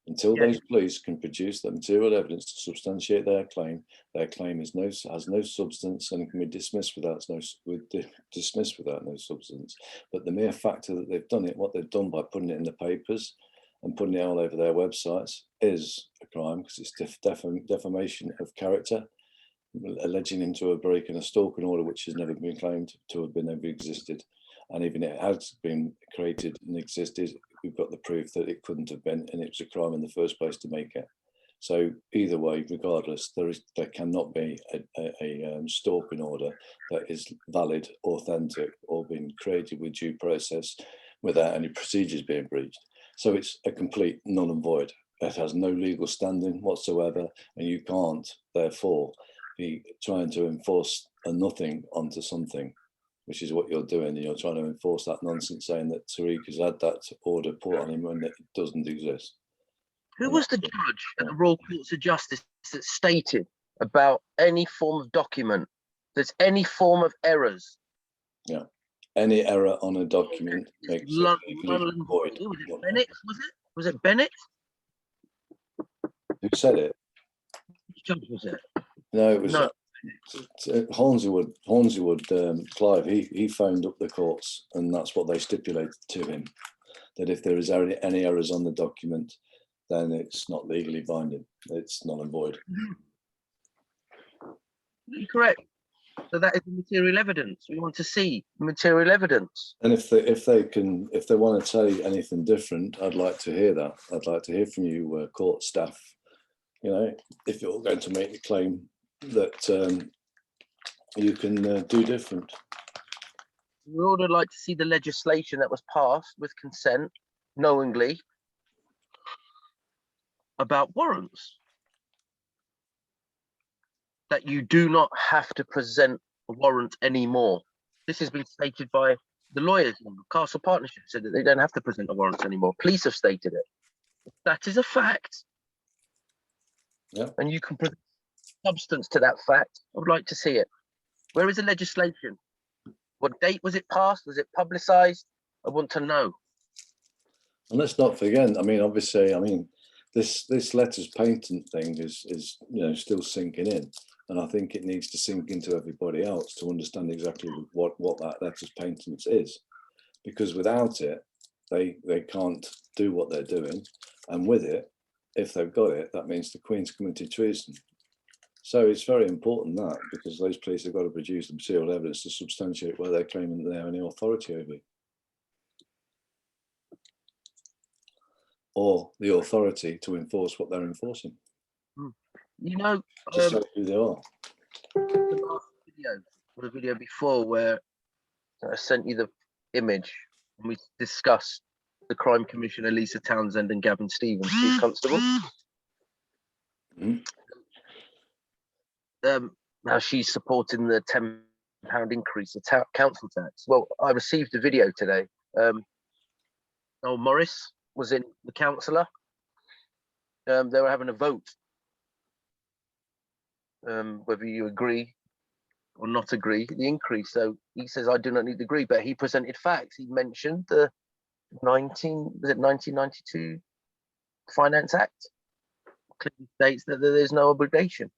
Until those police can produce the material evidence to substantiate their claim has no substance and can be dismissed without no substance. But the mere fact that they've done it, what they've done by putting it in the papers and putting it all over their websites, is a crime, because it's defamation of character, alleging him to have broken a stalking order which has never been claimed to have ever existed. And even if it has been created and existed, we've got the proof that it couldn't have been, and it was a crime in the first place to make it. So either way, regardless, there cannot be a stalking order that is valid, authentic, or been created with due process without any procedures being breached. So it's a complete null and void. It has no legal standing whatsoever, and you can't, therefore, be trying to enforce a nothing onto something, which is what you're doing. You're trying to enforce that nonsense, saying that Tariq has had that order put on him when it doesn't exist. Who was the judge at the Royal Courts of Justice that stated about any form of document, there's any form of errors? Yeah, any error on a document makes it legally void. Was it Bennett? Was it Bennett? Who said it? Which judge was it? No, it was Hornseywood, Clive. He phoned up the courts, and that's what they stipulated to him, that if there is any errors on the document, then it's not legally binding. It's null and void. Correct. So that is the material evidence. We want to see material evidence. And if they want to say anything different, I'd like to hear that. I'd like to hear from you, court staff. You know, if you're going to make the claim that you can do different. We would like to see the legislation that was passed with consent, knowingly, about warrants. That you do not have to present a warrant anymore. This has been stated by the lawyers. Castle Partnership said that they don't have to present a warrant anymore. Police have stated it. That is a fact. Yeah. And you can present substance to that fact. I would like to see it. Where is the legislation? What date was it passed? Was it publicised? I want to know. And let's not forget, I mean, obviously, I mean, this letters patent thing is you know, still sinking in. And I think it needs to sink into everybody else to understand exactly what that letters patent is. Because without it, they can't do what they're doing. And with it, if they've got it, that means the Queen's committed treason. So it's very important that, because those police have got to produce the material evidence to substantiate where they're claiming that they have any authority over it. Or the authority to enforce what they're enforcing. You know, To say who they are. the last video, or the video before, where I sent you the image and we discussed the Crime Commissioner Lisa Townshend and Gavin Stephens, Chief Constable. Now she's supporting the £10 increase of council tax. Well, I received a video today. Noel Morris was in, the councillor. They were having a vote. Whether you agree or not agree the increase. So he says, I do not need to agree, but he presented facts. He mentioned the 1992 Finance Act. Clearly states that there's no obligation.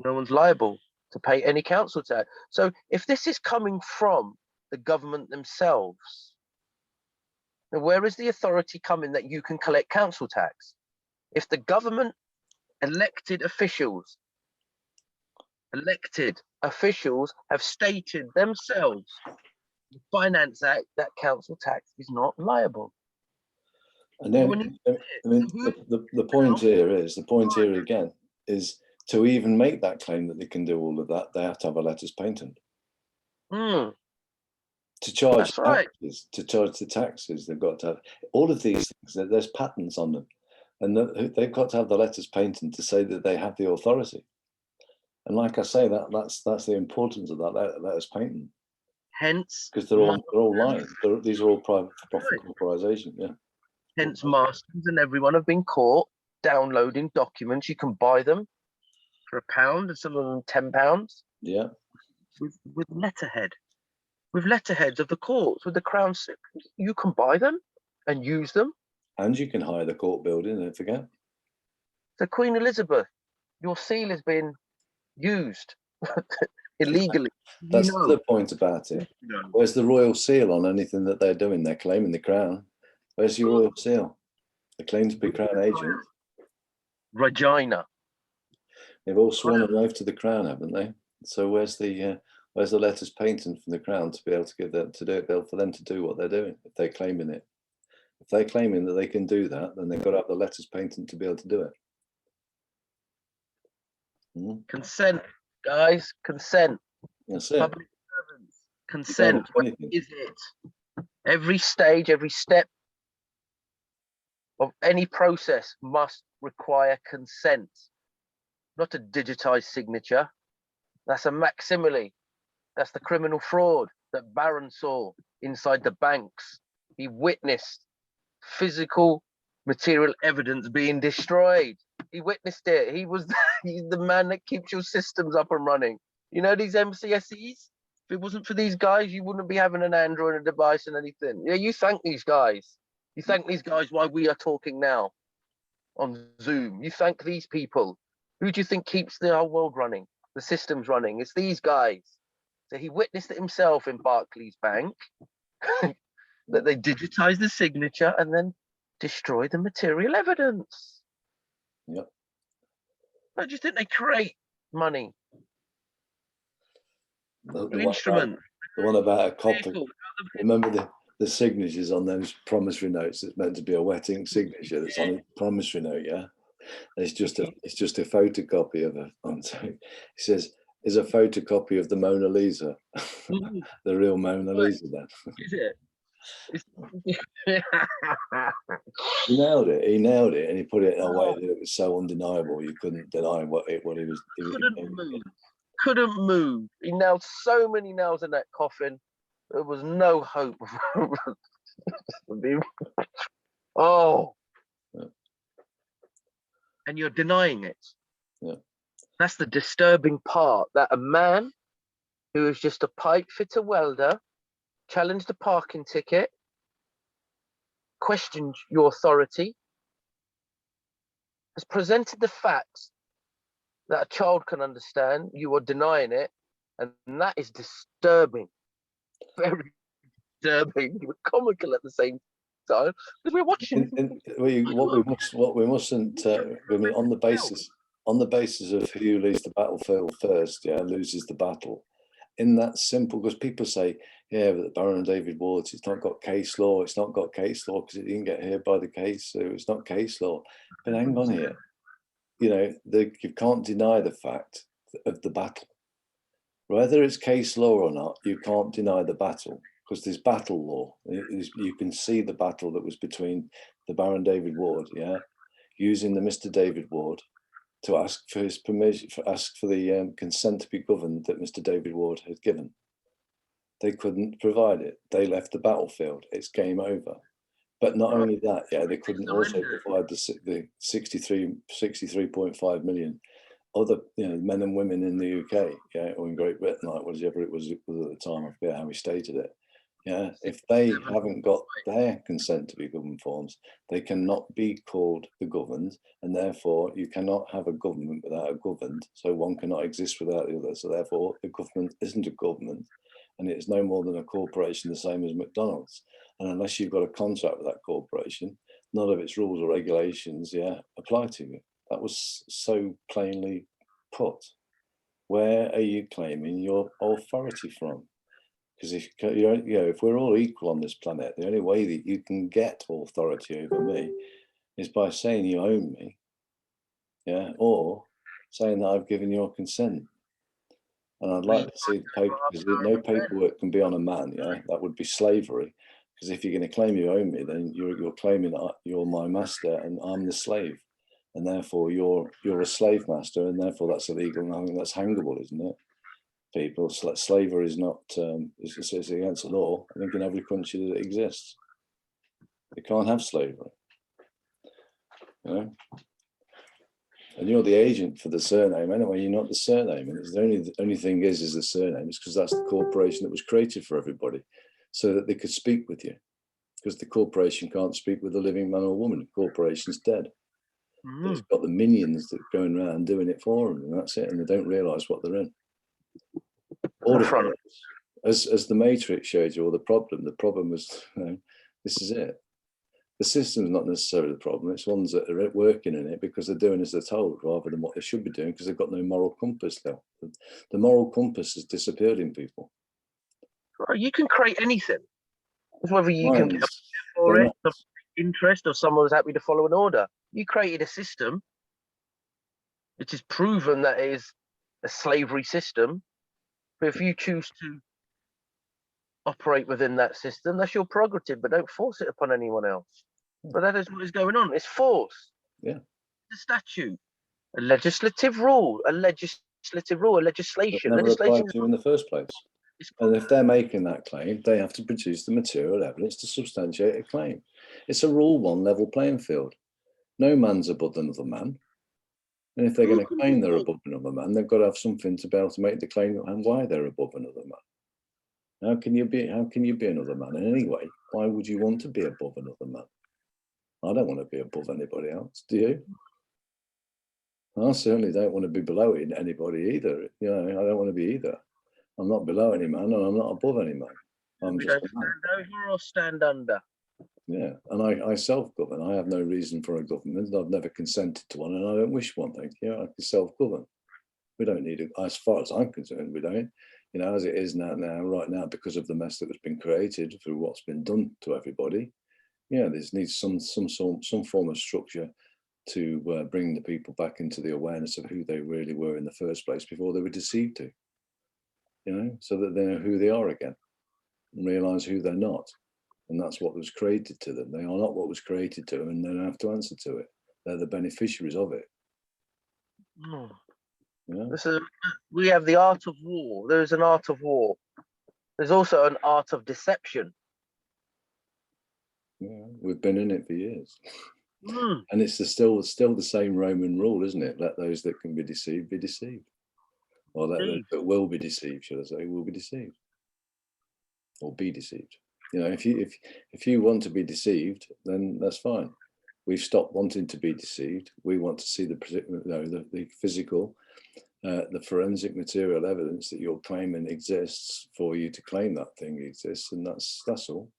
No one's liable to pay any council tax. So if this is coming from the government themselves, then where is the authority coming that you can collect council tax? If the government elected officials have stated themselves, the Finance Act, that council tax is not liable. And then, I mean, the point here again is to even make that claim that they can do all of that, they have to have a letters patent. To charge taxes, to charge the taxes, they've got to have all of these things. There's patents on them, and they've got to have the letters patent to say that they have the authority. And like I say, that's the importance of that letters patent. Hence, because they're all lying. These are all private profit corporations. Yeah. Hence, Marston's and everyone have been caught downloading documents. You can buy them for £1 and some of them £10. Yeah. With letterheads of the courts, with the Crown. You can buy them and use them. And you can hire the court building, don't forget. So Queen Elizabeth, your seal has been used illegally. That's the point about it. Where's the royal seal on anything that they're doing? They're claiming the crown. Where's your royal seal? They claim to be crown agent. Regina. They've all sworn an oath to the crown, haven't they? So where's the letters patent from the crown to be able to give them to do it, for them to do what they're doing if they're claiming it? If they're claiming that they can do that, then they've got to have the letters patent to be able to do it. Consent, guys, consent. That's it. Public servants, consent. What is it? Every stage, every step of any process must require consent, not a digitized signature. That's a facsimile. That's the criminal fraud that Barron saw inside the banks. He witnessed physical material evidence being destroyed. He witnessed it. He's the man that keeps your systems up and running. You know, these MCSEs, if it wasn't for these guys, you wouldn't be having an Android device and anything. Yeah, you thank these guys. You thank these guys while we are talking now on Zoom. You thank these people. Who do you think keeps the whole world running, the systems running? It's these guys. So he witnessed it himself in Barclays Bank, that they digitize the signature and then destroy the material evidence. Yep. How do you think they create money? The An one instrument. the one about a copy. Vehicle. Remember the signatures on those promissory notes? It's meant to be a wet ink signature that's on a promissory note, yeah. It's just a photocopy of a. It says is a photocopy of the Mona Lisa, the real Mona Lisa. Then Is it? he nailed it. He nailed it, and he put it in a way that it was so undeniable you couldn't deny what he was. Couldn't move. He nailed so many nails in that coffin. There was no hope. Oh. Yeah. And you're denying it. Yeah. That's the disturbing part, that a man who is just a pipe fitter welder challenged a parking ticket, questioned your authority, has presented the facts that a child can understand, you are denying it, and that is disturbing. Very disturbing, but comical at the same time, because we're watching. What we mustn't on the basis of who leads the battlefield first, loses the battle. In that simple, because people say, but the Baron David Ward, it's not got case law. It's not got case law because it didn't get heard by the case, so it's not case law. But hang on here, you can't deny the fact of the battle. Whether it's case law or not, you can't deny the battle because there's battle law. You can see the battle that was between the Baron David Ward, using the Mr. David Ward to ask for his permission, ask for the consent to be governed that Mr. David Ward had given. They couldn't provide it. They left the battlefield. It's game over. But not only that, they couldn't also provide the 63.5 million other men and women in the UK, or in Great Britain, like whatever it was at the time. I forget how he stated it. If they haven't got their consent to be governed forms, they cannot be called the governed, and therefore you cannot have a government without a governed. So one cannot exist without the other. So therefore, the government isn't a government, and it's no more than a corporation, the same as McDonald's. And unless you've got a contract with that corporation, none of its rules or regulations, apply to you. That was so plainly put. Where are you claiming your authority from? Because if we're all equal on this planet, the only way that you can get authority over me is by saying you own me, or saying that I've given your consent. And I'd like to see the paper, because no paperwork can be on a man. That would be slavery. Because if you're going to claim you own me, then you're claiming that you're my master and I'm the slave, and therefore you're a slave master, and therefore that's illegal. And I think that's hangable, isn't it? People, slavery is not it's against the law. I think in every country that it exists, they can't have slavery. And you're the agent for the surname anyway. You're not the surname, and it's the only thing is the surname. It's because that's the corporation that was created for everybody, so that they could speak with you. Because the corporation can't speak with a living man or woman. The corporation's dead. It's got the minions that are going around doing it for them, and that's it. And they don't realise what they're in. As the Matrix showed you, or the problem was, this is it. The system's not necessarily the problem. It's ones that are working in it because they're doing as they're told rather than what they should be doing, because they've got no moral compass now. The moral compass has disappeared in people. Right, you can create anything. It's whether you can get for it, the interest, or someone's happy to follow an order. You created a system which is proven that it is a slavery system. But if you choose to operate within that system, that's your prerogative, but don't force it upon anyone else. But that is what is going on. It's force. Yeah. The statute, a legislative rule, a legislation. Never applied to in the first place. And if they're making that claim, they have to produce the material evidence to substantiate a claim. It's a rule one level playing field. No man's above another man. And if they're going to claim they're above another man, they've got to have something to be able to make the claim and why they're above another man. How can you be another man in any way? Why would you want to be above another man? I don't want to be above anybody else. Do you? I certainly don't want to be below anybody either. I don't want to be either. I'm not below any man, and I'm not above any man. I'm just a man. Stand over or stand under. Yeah, and I self-govern. I have no reason for a government. I've never consented to one, and I don't wish one. Thank you. I can self-govern. We don't need it, as far as I'm concerned. We don't. You know, as it is right now, because of the mess that has been created through what's been done to everybody. Yeah, there needs some form of structure to bring the people back into the awareness of who they really were in the first place before they were deceived to. You know, so that they know who they are again and realise who they're not. And that's what was created to them. They are not what was created to them, and they don't have to answer to it. They're the beneficiaries of it. Mm. Yeah. We have the art of war. There is an art of war. There's also an art of deception. Yeah, we've been in it for years. Mm. And it's still the same Roman rule, isn't it? Let those that can be deceived. Or let those that will be deceived, should I say, will be deceived. Or be deceived. You know, if you want to be deceived, then that's fine. We've stopped wanting to be deceived. We want to see the physical, the forensic material evidence that you're claiming exists for you to claim that thing exists, and that's all.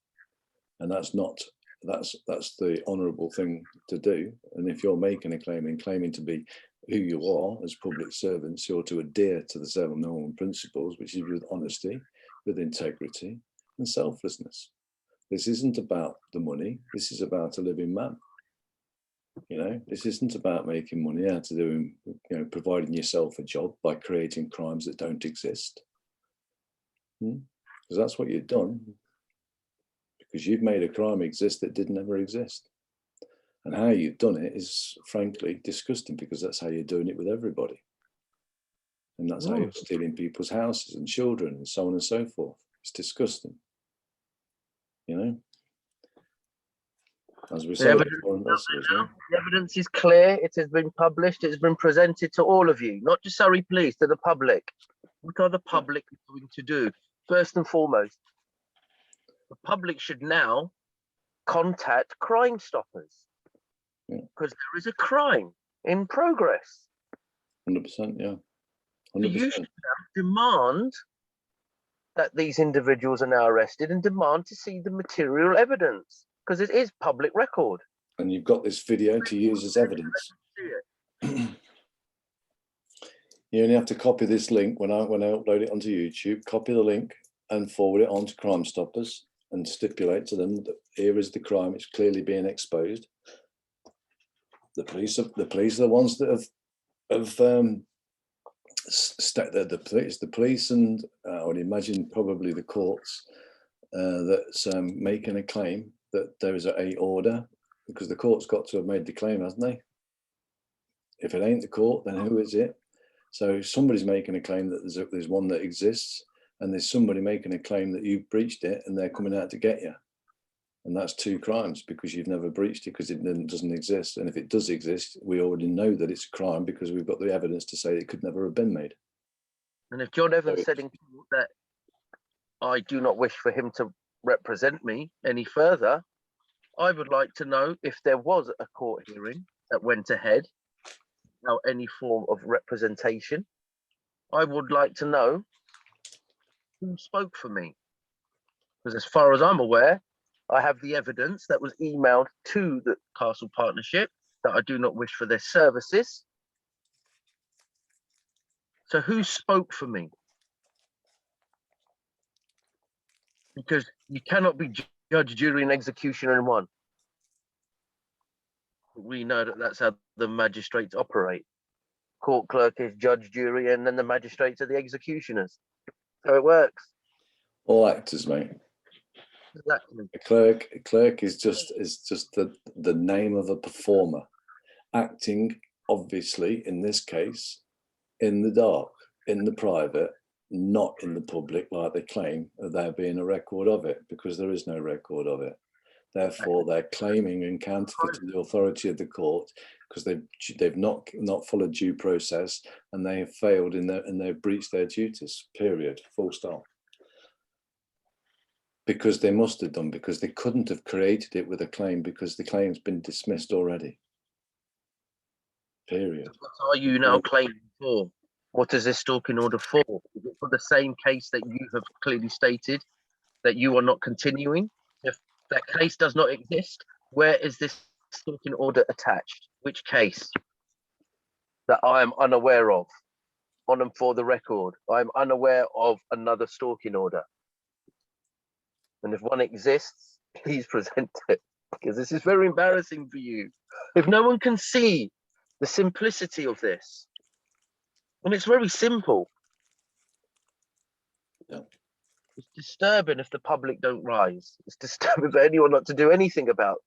And that's the honourable thing to do. And if you're making a claim and claiming to be who you are as public servants, you're to adhere to the 7 normal principles, which is with honesty, with integrity, and selflessness. This isn't about the money. This is about a living man. You know, this isn't about making money out of doing, you know, providing yourself a job by creating crimes that don't exist. Because that's what you've done. Because you've made a crime exist that didn't ever exist. And how you've done it is frankly disgusting, because that's how you're doing it with everybody. And that's how you're stealing people's houses and children and so on and so forth. It's disgusting. You know? As we say, the evidence is clear. It has been published. It has been presented to all of you, not to Surrey Police, to the public. What are the public going to do? First and foremost, the public should now contact Crime Stoppers, because there is a crime in progress. 100%, yeah. 100%. You should now demand that these individuals are now arrested and demand to see the material evidence, because it is public record. And you've got this video to use as evidence. You only have to copy this link when I upload it onto YouTube, copy the link and forward it on to Crime Stoppers and stipulate to them that here is the crime, it's clearly being exposed. The police are the ones that have the police and I would imagine probably the courts that's making a claim that there is a order, because the court's got to have made the claim, hasn't they? If it ain't the court, then who is it? So somebody's making a claim that there's one that exists, and there's somebody making a claim that you've breached it and they're coming out to get you. And that's 2 crimes, because you've never breached it, because it doesn't exist. And if it does exist, we already know that it's a crime, because we've got the evidence to say it could never have been made. And if John Evans said in court that I do not wish for him to represent me any further, I would like to know if there was a court hearing that went ahead without any form of representation. I would like to know who spoke for me. Because as far as I'm aware, I have the evidence that was emailed to the Castle Partnership that I do not wish for their services. So who spoke for me? Because you cannot be judge, jury, and executioner in one. We know that that's how the magistrates operate. Court clerk is judge, jury, and then the magistrates are the executioners. So it works. All actors, mate. Exactly. A clerk is just the name of a performer, acting obviously in this case in the dark, in the private, not in the public like they claim, there being a record of it, because there is no record of it. Therefore, they're claiming and counterfeiting the authority of the court, because they've not followed due process, and they have failed and they've breached their duties. Period. Full stop. Because they must have done, because they couldn't have created it with a claim, because the claim's been dismissed already. Period. What are you now claiming for? What is this stalking order for? Is it for the same case that you have clearly stated that you are not continuing? If that case does not exist, where is this stalking order attached? Which case that I am unaware of? on and for the record, I'm unaware of another stalking order. And if one exists, please present it, because this is very embarrassing for you. If no one can see the simplicity of this, and it's very simple. Yeah. It's disturbing if the public don't rise. It's disturbing for anyone not to do anything about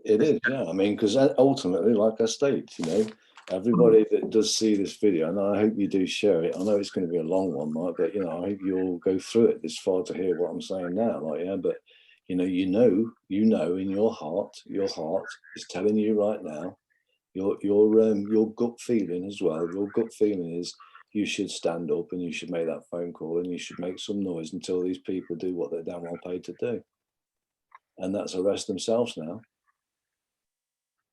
It is, yeah. I mean, because ultimately, like I state, you know, everybody that does see this video, and I hope you do share it. I know it's going to be a long one, Mike, but you know, I hope you all go through it this far to hear what I'm saying now. Like, yeah, but you know in your heart is telling you right now, your gut feeling as well. Your gut feeling is you should stand up and you should make that phone call and you should make some noise until these people do what they're damn well paid to do, and that's arrest themselves now.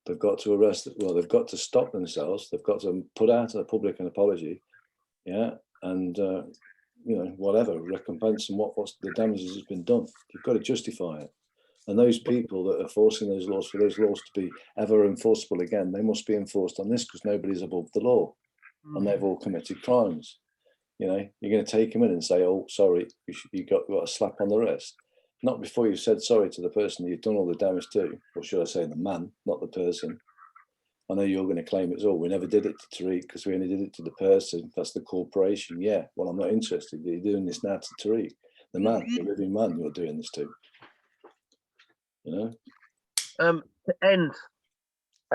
They've got to arrest, well, they've got to stop themselves. They've got to put out to the public an apology, yeah, and you know, whatever recompense and what's the damages has been done. You've got to justify it. And those people that are forcing those laws, for those laws to be ever enforceable again, they must be enforced on this, because nobody's above the law, and they've all committed crimes. You know, you're going to take them in and say, "Oh, sorry, you got a slap on the wrist." Not before you've said sorry to the person that you've done all the damage to, or should I say the man, not the person. I know you're going to claim it's all, we never did it to Tariq because we only did it to the person, that's the corporation. Yeah, well, I'm not interested. You're doing this now to Tariq, the man, the living man you're doing this to. You know? To end,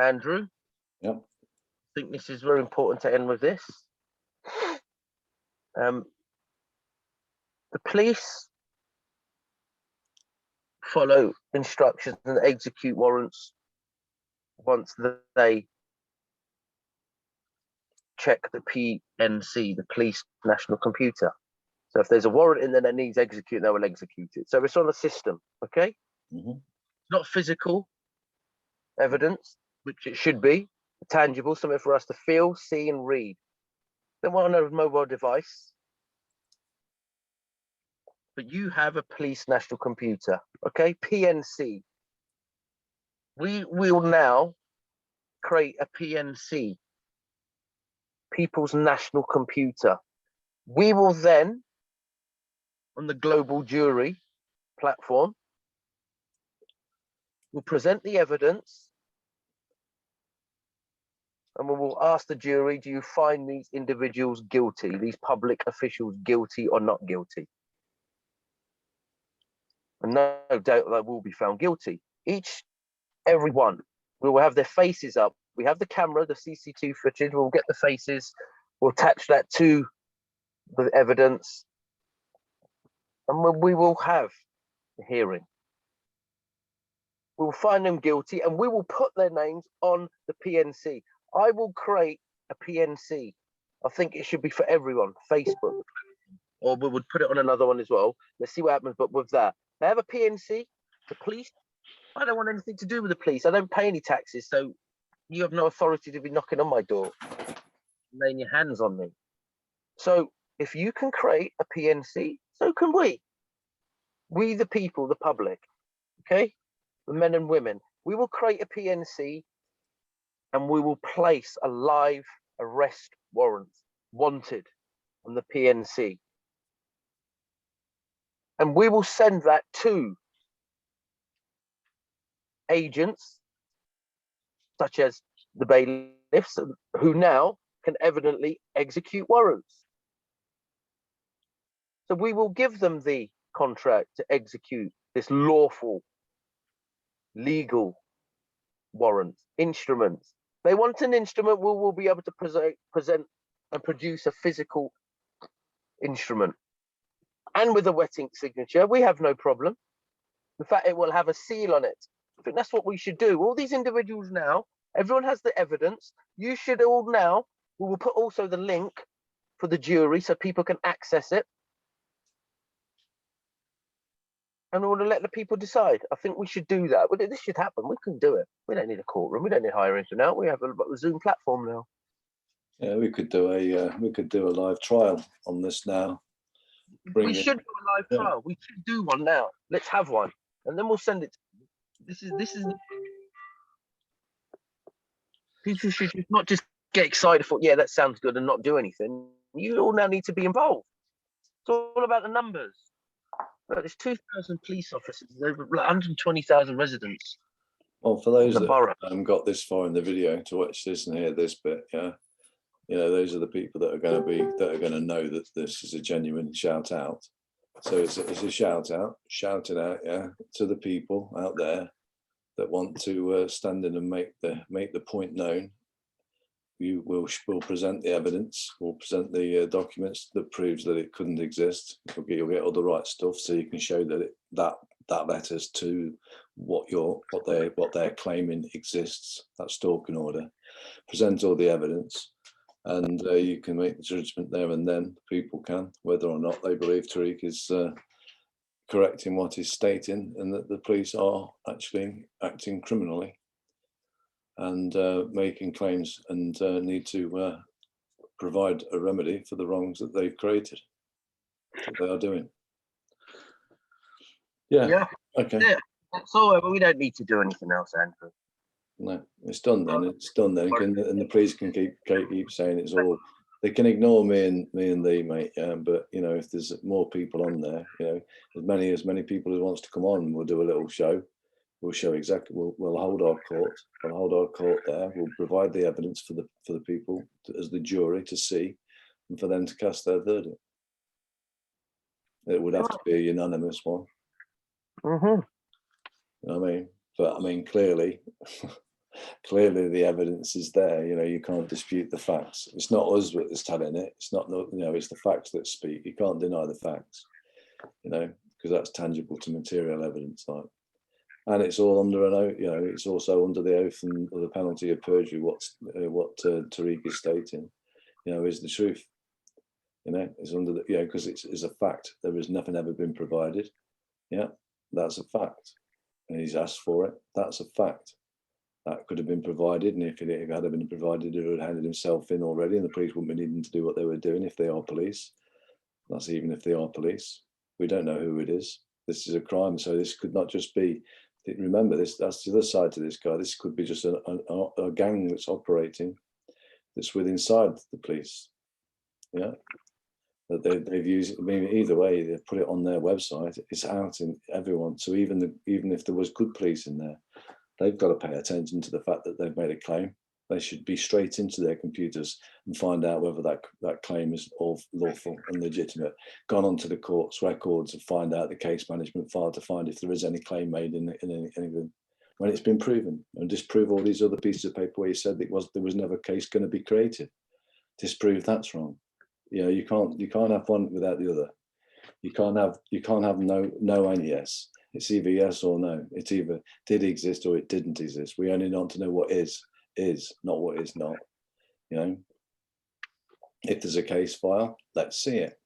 Andrew. Yeah. I think this is very important to end with this. The police follow instructions and execute warrants once they check the PNC, the Police National Computer. So if there's a warrant in there that needs execute, they will execute it. So it's on a system, okay? It's not physical evidence, which it should be, tangible, something for us to feel, see, and read. They want on a mobile device. But you have a Police National Computer, okay? PNC. We will now create a PNC, People's National Computer. We will then, on the global jury platform, we'll present the evidence and we will ask the jury, do you find these individuals guilty, these public officials guilty or not guilty? And no doubt they will be found guilty. Every one, we will have their faces up. We have the camera, the CCTV footage, we'll get the faces, we'll attach that to the evidence, and we will have the hearing. We will find them guilty and we will put their names on the PNC. I will create a PNC. I think it should be for everyone, Facebook, or we would put it on another one as well. Let's see what happens, but with that, they have a PNC, the police. I don't want anything to do with the police. I don't pay any taxes, so you have no authority to be knocking on my door, laying your hands on me. So if you can create a PNC, so can we. We the people, the public, okay? The men and women. We will create a PNC and we will place a live arrest warrant, wanted, on the PNC. And we will send that to agents such as the bailiffs, who now can evidently execute warrants. So we will give them the contract to execute this lawful, legal warrant, instrument. They want an instrument, we will be able to present and produce a physical instrument. And with a wet ink signature, we have no problem. In fact, it will have a seal on it. I think that's what we should do. All these individuals now, everyone has the evidence. You should all now, we will put also the link for the jury so people can access it. And we want to let the people decide. I think we should do that. This should happen. We can do it. We don't need a courtroom. We don't need to hire anything out. We have a Zoom platform now. Yeah, we could do a live trial on this now. We should do a live trial. We should do one now. Let's have one, and then we'll send it. This is. People should not just get excited for, yeah, that sounds good, and not do anything. You all now need to be involved. It's all about the numbers. But there's 2,000 police officers, there's over 120,000 residents. Well, for those The that borough. got this far in the video to watch this and hear this bit, yeah, you know, those are the people that are going to know that this is a genuine shout out. So it's a shout out, shouting out, yeah, to the people out there that want to stand in and make the point known. You will present the evidence, we'll present the documents that proves that it couldn't exist. You'll get all the right stuff, so you can show that that letters to what they're claiming exists. That stalking order. Present all the evidence, and you can make the judgment there and then. People can, whether or not they believe Tariq is correct in what he's stating, and that the police are actually acting criminally and making claims, and need to provide a remedy for the wrongs that they've created, that they are doing. Yeah. Okay. Yeah. So we don't need to do anything else, Andrew. No, it's done then. It's done then. And the police can keep saying it's all. They can ignore me and thee, mate. But you know, if there's more people on there, you know, as many people as wants to come on, we'll do a little show. We'll show exactly. We'll hold our court. We'll hold our court there. We'll provide the evidence for the people as the jury to see, and for them to cast their verdict. It would have to be a unanimous one. Mm-hmm. You know what I mean? But I mean, clearly the evidence is there. You know, you can't dispute the facts. It's not us that's telling it. It's not, you know, it's the facts that speak. You can't deny the facts, you know, because that's tangible to material evidence. Like, and it's all under an oath. You know, it's also under the oath and the penalty of perjury. What Tariq is stating, you know, is the truth. You know, it's under the, you know, because it's a fact. There has nothing ever been provided. Yeah, that's a fact. And he's asked for it. That's a fact. That could have been provided, and if it had been provided, he would have handed himself in already, and the police wouldn't be needing to do what they were doing if they are police. That's even if they are police. We don't know who it is. This is a crime, so this could not just be. Remember this. That's the other side to this guy. This could be just a gang that's operating, that's within inside the police. Yeah. That they've used. I mean, either way, they've put it on their website. It's out in everyone. So even if there was good police in there, they've got to pay attention to the fact that they've made a claim. They should be straight into their computers and find out whether that claim is all lawful and legitimate. Gone onto the court's records and find out the case management file to find if there is any claim made in anything when it's been proven, and disprove all these other pieces of paper where you said there was never a case going to be created. Disprove that's wrong. You know, you can't have one without the other. You can't have no and yes. It's either yes or no. It's either did exist or it didn't exist. We only want to know what is, not what is not. You know, if there's a case file, let's see it.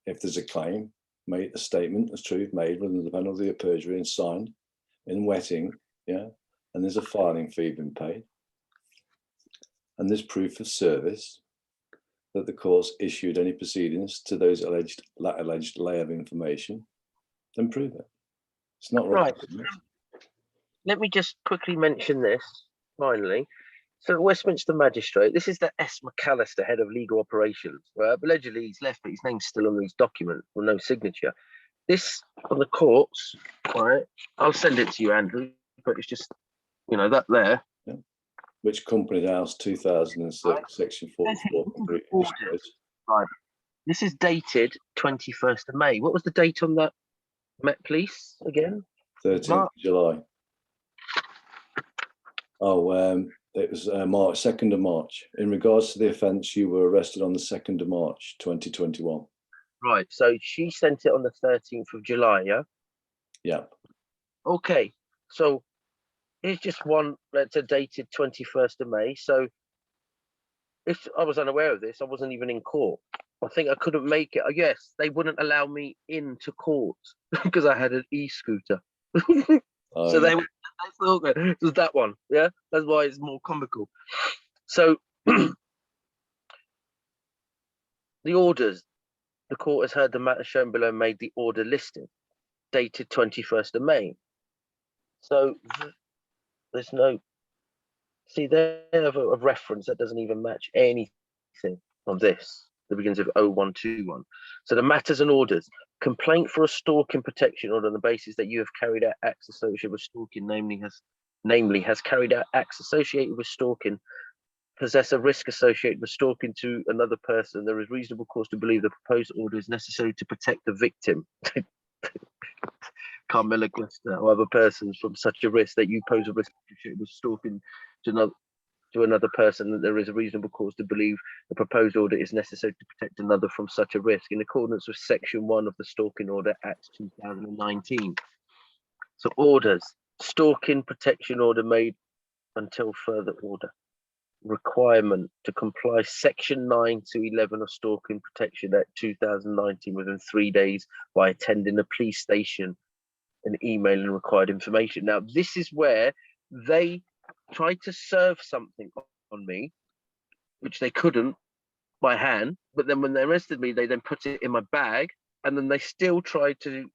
If there's a claim, made a statement of truth made under the penalty of perjury and signed in wetting, yeah, and there's a filing fee been paid, and there's proof of service that the courts issued any proceedings to those alleged lay of information, then prove it. It's not right. Let me just quickly mention this, finally. So Westminster Magistrate, this is the S. McAllister, head of legal operations. Allegedly he's left, but his name's still on these documents with no signature. This on the courts, right? I'll send it to you, Andrew, but it's just, you know, that there. Yeah. Which Company House 2006, right. Section 44. Right. This is dated 21st of May. What was the date on that Met Police again? 13th of July. Oh, it was March, 2nd of March. In regards to the offence, you were arrested on the 2nd of March, 2021. Right. So she sent it on the 13th of July, yeah? Yeah. Okay. So here's just one that's dated 21st of May. So if I was unaware of this, I wasn't even in court. I think I couldn't make it. I guess they wouldn't allow me into court because I had an e-scooter. So they thought it was that one. Yeah, that's why it's more comical. So the orders, the court has heard the matter shown below, made the order listed, dated 21st of May. So there's no, see, they have a reference that doesn't even match anything of this. that begins with 0121. So the matters and orders. Complaint for a stalking protection order on the basis that you have carried out acts associated with stalking, namely has carried out acts associated with stalking, possess a risk associated with stalking to another person. There is reasonable cause to believe the proposed order is necessary to protect the victim, Carmela Guesta, or other persons from such a risk that you pose a risk associated with stalking to another person, that there is a reasonable cause to believe the proposed order is necessary to protect another from such a risk in accordance with Section 1 of the Stalking Order Act 2019. So orders, stalking protection order made until further order. Requirement to comply Section 9 to 11 of Stalking Protection Act 2019 within 3 days by attending a police station and emailing required information. Now, this is where they tried to serve something on me, which they couldn't by hand, but then when they arrested me, they then put it in my bag, and then they still tried to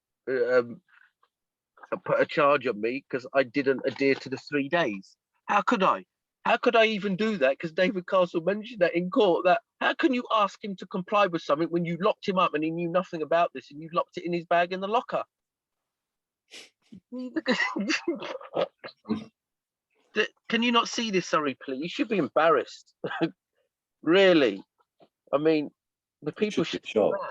put a charge on me because I didn't adhere to the 3 days. How could I? How could I even do that? Because David Castle mentioned that in court, that how can you ask him to comply with something when you locked him up and he knew nothing about this and you locked it in his bag in the locker? Can you not see this, Surrey, please? You should be embarrassed. Really. I mean, the people should be shocked.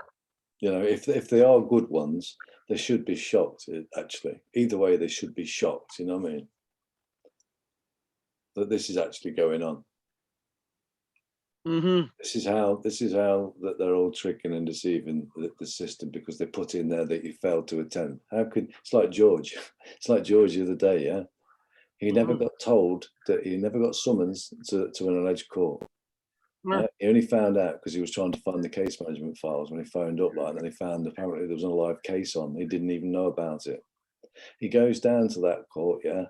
You know, if they are good ones, they should be shocked, actually. Either way, they should be shocked, you know what I mean? That this is actually going on. Mm-hmm. This is how that they're all tricking and deceiving the system, because they put in there that you failed to attend. How could, it's like George. It's like George the other day, yeah? He never got told, that he never got summons to an alleged court. He only found out because he was trying to find the case management files when he phoned up, like, and then he found apparently there was a live case on. He didn't even know about it. He goes down to that court, yeah,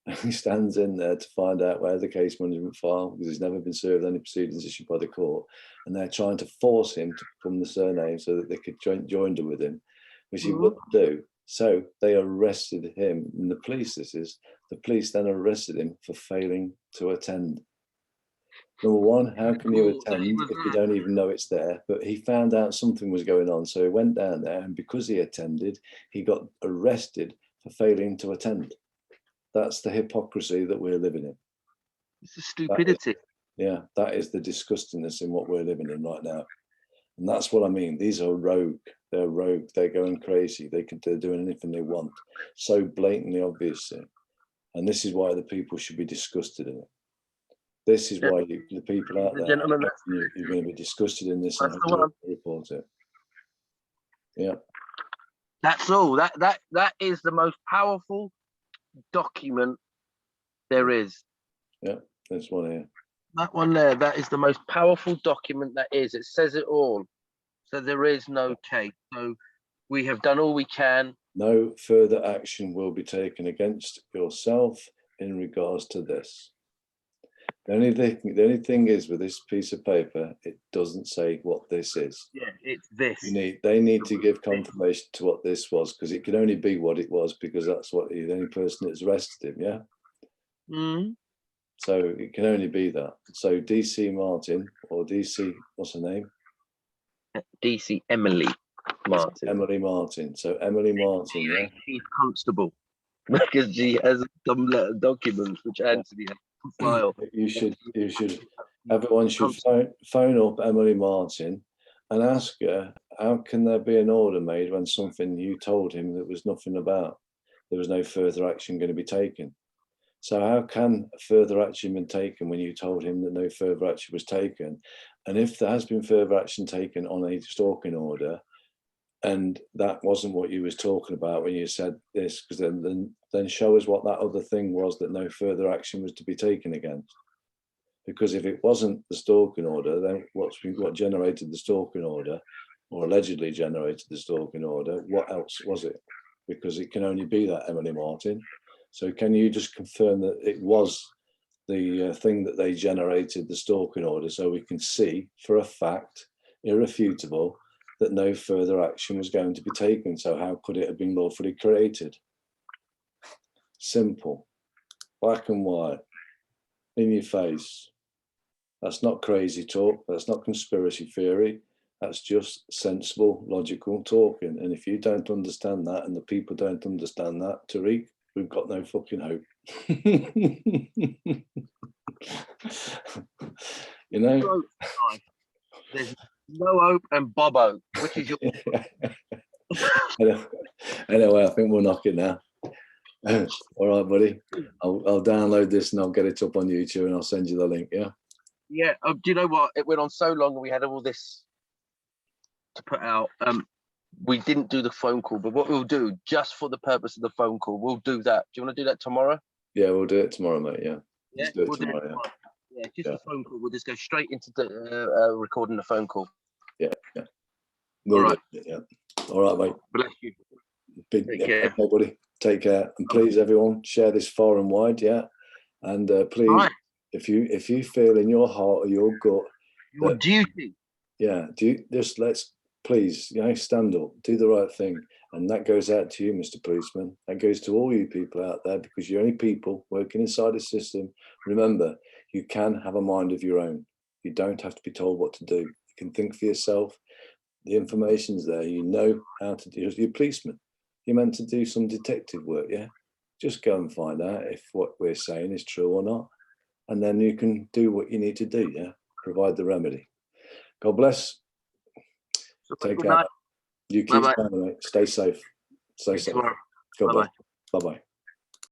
and he stands in there to find out where the case management file, because he's never been served any proceedings issued by the court, and they're trying to force him to become the surname so that they could join with him, which he wouldn't do. So they arrested him, and the police then arrested him for failing to attend. Number one, how can you attend if you don't even know it's there? But he found out something was going on, so he went down there, and because he attended, he got arrested for failing to attend. That's the hypocrisy that we're living in. It's the stupidity. That is the disgustingness in what we're living in right now. And that's what I mean. These are rogue. They're rogue. They're going crazy. They're doing anything they want. So blatantly, obviously. And this is why the people should be disgusted in it. This is why the people out there, you're going to be disgusted in this and have to report it. Yeah. That's all. That is the most powerful document there is. Yeah, there's one here. That one there, that is the most powerful document that is. It says it all. So there is no case. So we have done all we can. No further action will be taken against yourself in regards to this. The only thing is, with this piece of paper, it doesn't say what this is. Yeah, it's this. They need to give confirmation to what this was, because it can only be what it was, because that's what the only person that's arrested him, yeah? Mm. So it can only be that. So DC Martin, or DC, what's her name? DC Emily Martin. Emily Martin. So Emily Martin, yeah? Chief Constable, because she has some documents which Anthony has to file. Everyone should phone up Emily Martin and ask her, how can there be an order made when something you told him that was nothing about? There was no further action going to be taken. So how can further action be taken when you told him that no further action was taken? And if there has been further action taken on a stalking order, and that wasn't what you was talking about when you said this, because then show us what that other thing was that no further action was to be taken against. Because if it wasn't the stalking order, then what generated the stalking order, or allegedly generated the stalking order, what else was it? Because it can only be that, Emily Martin. So can you just confirm that it was the thing that they generated the stalking order, so we can see for a fact, irrefutable, that no further action was going to be taken? So how could it have been lawfully created? Simple, black and white, in your face. That's not crazy talk. That's not conspiracy theory. That's just sensible, logical talking. And if you don't understand that, and the people don't understand that, Tariq, we've got no fucking hope. You know? There's no hope and Bobo, which is your Anyway, I think we'll knock it now. All right, buddy. I'll download this and I'll get it up on YouTube and I'll send you the link. Yeah. Yeah. Do you know what? It went on so long and we had all this to put out. We didn't do the phone call, but what we'll do, just for the purpose of the phone call, we'll do that. Do you want to do that tomorrow? Yeah, we'll do it tomorrow, mate. Yeah. Yeah, Let's do it we'll tomorrow. do it tomorrow. Yeah, just Yeah. a phone call. We'll just go straight into the recording the phone call. Yeah. We'll All right. do it, yeah. All right, mate. Bless you. Big, Take care. okay, buddy. Take care, and please, everyone, share this far and wide. Yeah, and please, Right. if you feel in your heart or your gut, Your duty. yeah, let's please, stand up, do the right thing, and that goes out to you, Mr. Policeman. That goes to all you people out there, because you're only people working inside the system. Remember, you can have a mind of your own. You don't have to be told what to do. You can think for yourself. The information's there. You know how to do. You're a policeman. You're meant to do some detective work, yeah? Just go and find out if what we're saying is true or not. And then you can do what you need to do, yeah? Provide the remedy. God bless. Take care. You keep Bye-bye. standing, mate. Stay safe. Stay safe. Tomorrow. God bless. Bye-bye. Bye-bye.